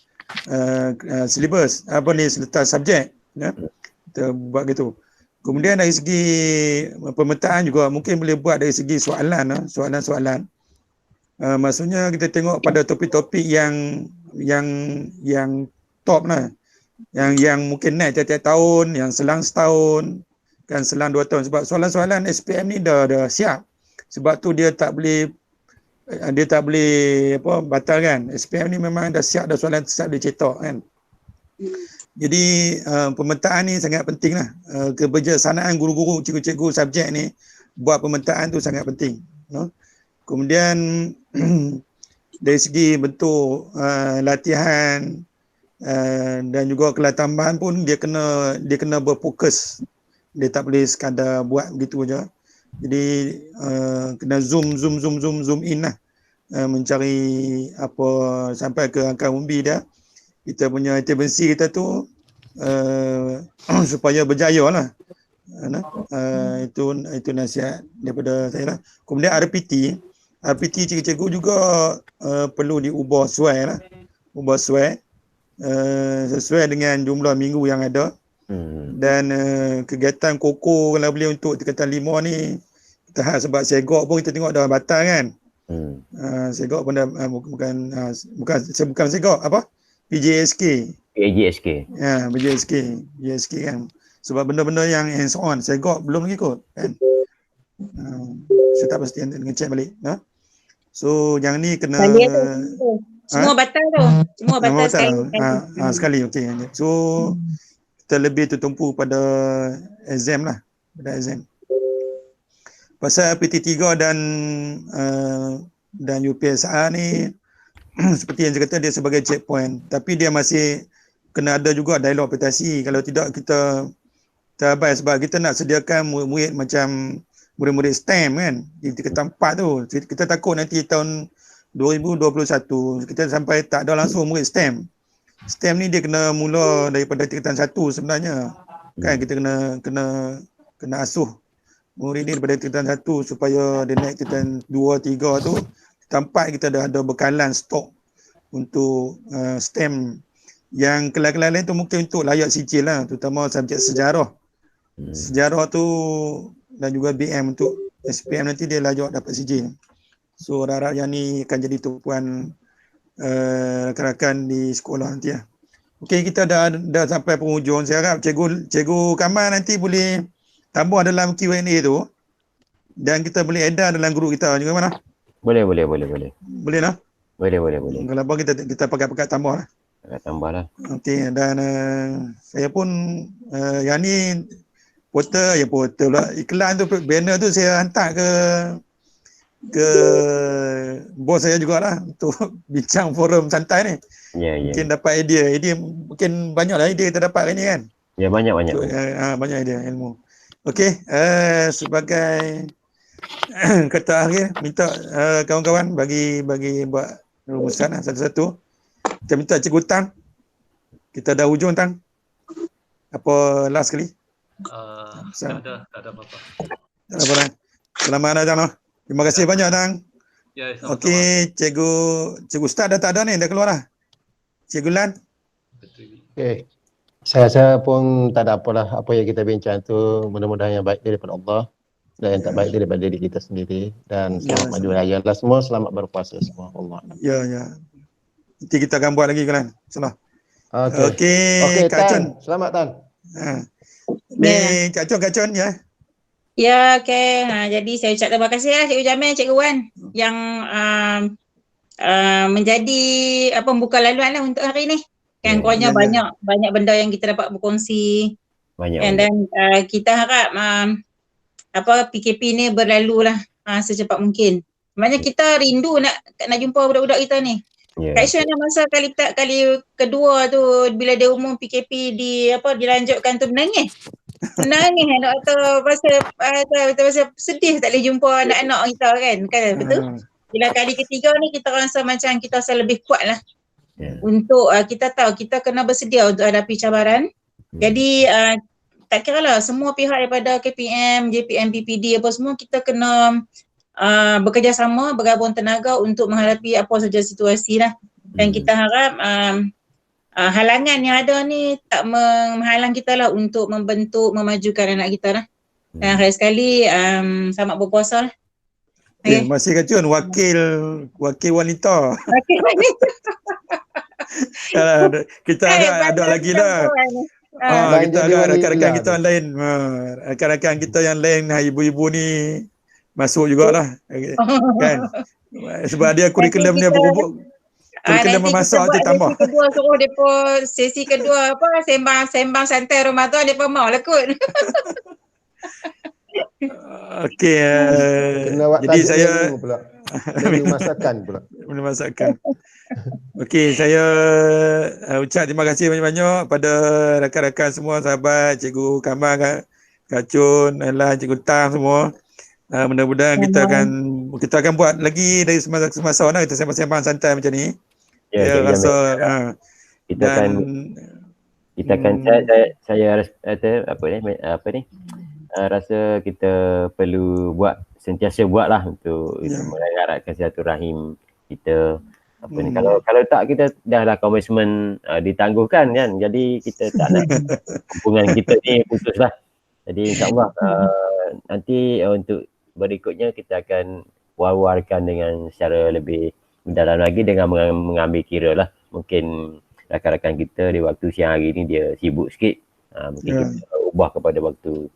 silibus, rentas subjek ya. Kita buat gitu. Kemudian dari segi pemetaan juga mungkin boleh buat dari segi soalan. Maksudnya kita tengok pada topik-topik yang top lah. Yang mungkin naik tiap-tiap tahun, yang selang setahun, kan selang 2 tahun. Sebab soalan-soalan SPM ni dah siap. Sebab tu dia tak boleh batalkan. SPM ni memang dah siap, dah soalan siap dicetak kan. Jadi pemetaan ni sangat penting lah. Kebijaksanaan guru-guru, cikgu-cikgu subjek ni buat pemetaan tu sangat penting. No? Kemudian dari segi bentuk latihan dan juga kelas tambahan pun dia kena berfokus. Dia tak boleh sekadar buat begitu aja. Jadi kena zoom in lah, mencari apa sampai ke angka umbi dia. Kita punya intervensi kita tu supaya berjaya lah. Itu nasihat daripada saya lah. Kemudian RPT cikgu-cikgu juga perlu diubah sesuai lah. Sesuai dengan jumlah minggu yang ada. Dan kegiatan koko kalau boleh untuk tingkatan 5 ni kita sebab segok pun kita tengok dah batal kan. Segok pun dah bukan segok apa? PJSK. Ya, PJSK kan. Sebab benda-benda yang hands on segok belum lagi kot kan. Saya tak pasti nanti ngecek balik. So yang ni kena semua batal tu. Semua batal sekali. Okey. So kita lebih tertumpu pada exam lah, pasal PT3 dan UPSR ni seperti yang saya kata dia sebagai checkpoint, tapi dia masih kena ada juga dialog petasi. Kalau tidak kita terabas, sebab kita nak sediakan murid macam murid-murid STEM kan di tingkatan 4 tu. Kita takut nanti tahun 2021 kita sampai tak ada langsung murid STEM. STEM ni dia kena mula daripada tingkatan 1 sebenarnya. Kan kita kena asuh murid ni daripada tingkatan 1 supaya dia naik tingkatan 2, 3 tu. Tingkatan 4 kita dah ada bekalan stok untuk STEM. Yang kelas-kelas lain tu mungkin untuk layak sijil lah, terutama subjek sejarah. Sejarah tu dan juga BM untuk SPM nanti dia layak dapat sijil. So harap yang ni akan jadi tumpuan rakan-rakan di sekolah nanti lah. Okey, kita dah sampai penghujung. Saya harap Cikgu Kamal nanti boleh tambah dalam Q&A tu dan kita boleh edar dalam grup kita juga mana? Boleh. Boleh lah? Boleh. Kalau apa kita pakai tambah lah. Tambah lah. Okey, dan saya pun yang ni portal lah. Iklan tu, banner tu saya hantar ke bos saya jugalah untuk bincang forum santai ni. Mungkin dapat idea mungkin banyaklah idea kita dapat hari ni kan. Ya, banyak. Banyak idea ilmu. Okey, sebagai kata akhir minta kawan-kawan bagi buat rumusan satu-satu. Kita minta Cikgu Tang. Kita dah hujung Tang. Apa last sekali? Tak ada apa-apa. Tak ada apa-apa. Selamat datang. Terima kasih banyak Tang. Ya, sama-sama. Okey, Cikgu Ustaz dah tak ada ni, dah keluar dah. Cikgu Lan. Okey. Saya pun tak ada apalah, apa yang kita bincang tu mudah-mudahan yang baik daripada Allah. dan yang tak baik daripada diri kita sendiri. Dan selamat maju raya lah semua, selamat berpuasa semua. Allah. Ya. Nanti kita akan buat lagi kan. Salah. Okey, Kak Chun. Tan. Selamat Tan. Ni Kak Chun ya. Ya, okey. Jadi saya ucap terima kasih lah Cikgu Jamil, Cikgu Wan yang menjadi pembuka laluan lah untuk hari ni. Kan kurangnya banyak benda yang kita dapat berkongsi. And then kita harap PKP ni berlalu lah secepat mungkin. Sebenarnya kita rindu nak jumpa budak-budak kita ni. Kak Syah masa kali kedua tu bila dia umum PKP dilanjutkan tu menangis nak rasa sedih tak boleh jumpa anak-anak kita kan betul. Bila kali ketiga ni kita rasa macam kita rasa lebih kuat lah untuk kita tahu kita kena bersedia untuk hadapi cabaran. Jadi tak kira lah semua pihak daripada KPM, JPM, PPD apa semua kita kena bekerjasama, bergabung tenaga untuk menghadapi apa saja situasi lah. Dan kita harap halangan yang ada ni tak menghalang kita lah untuk membentuk, memajukan anak kita lah. Dan hari sekali selamat berpuasa lah. Okay. Masih Kak Chun, wakil wanita. Wakil wanita. Kita ada lagi lah. Kita ada rakan-rakan kita yang lain. Rakan-rakan kita yang lain, ibu-ibu ni masuk jugalah. Kan? Sebab dia kurikulum dia berubah. Kurikulum memasak tu tambah. Sesi kedua suruh depa sesi kedua sembang santai Ramadan depa mau lah kot. Okey. Jadi saya masakan pula. Masakan. Okey, saya ucap terima kasih banyak-banyak pada rakan-rakan semua, sahabat, Cikgu Kamal, Kak Chun, Alah, Cikgu Tam semua. Mudah-mudahan kita akan buat lagi dari semasa kita sembang-sembang santai macam ni. Ya, rasa kita akan saya rasa kita perlu sentiasa buatlah untuk mengeratkan silaturahim kita ni. Kalau tak kita dah komitmen ditangguhkan kan. Jadi kita tak nak hubungan kita ni putuslah. Jadi insya-Allah nanti untuk berikutnya kita akan war-warkan dengan secara lebih mendalam lagi dengan mengambil kira lah. Mungkin rakan-rakan kita di waktu siang hari ni dia sibuk sikit. Mungkin kita ubah kepada waktu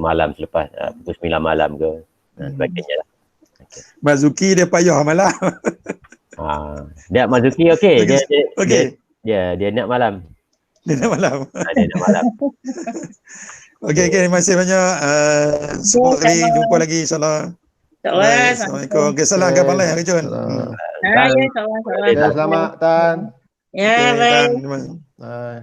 malam selepas pukul 9 malam ke sebagainya lah. Mazuki dia payah malam. Dia Mazuki okey. Dia nak malam. Dia nak malam. Dia nak malam. Okey, terima kasih banyak. Semoga kali jumpa lagi insya-Allah. Assalamualaikum. Okey, salam kabar lain Kak Chun. Selamat Tan. Ya, baik. Bye.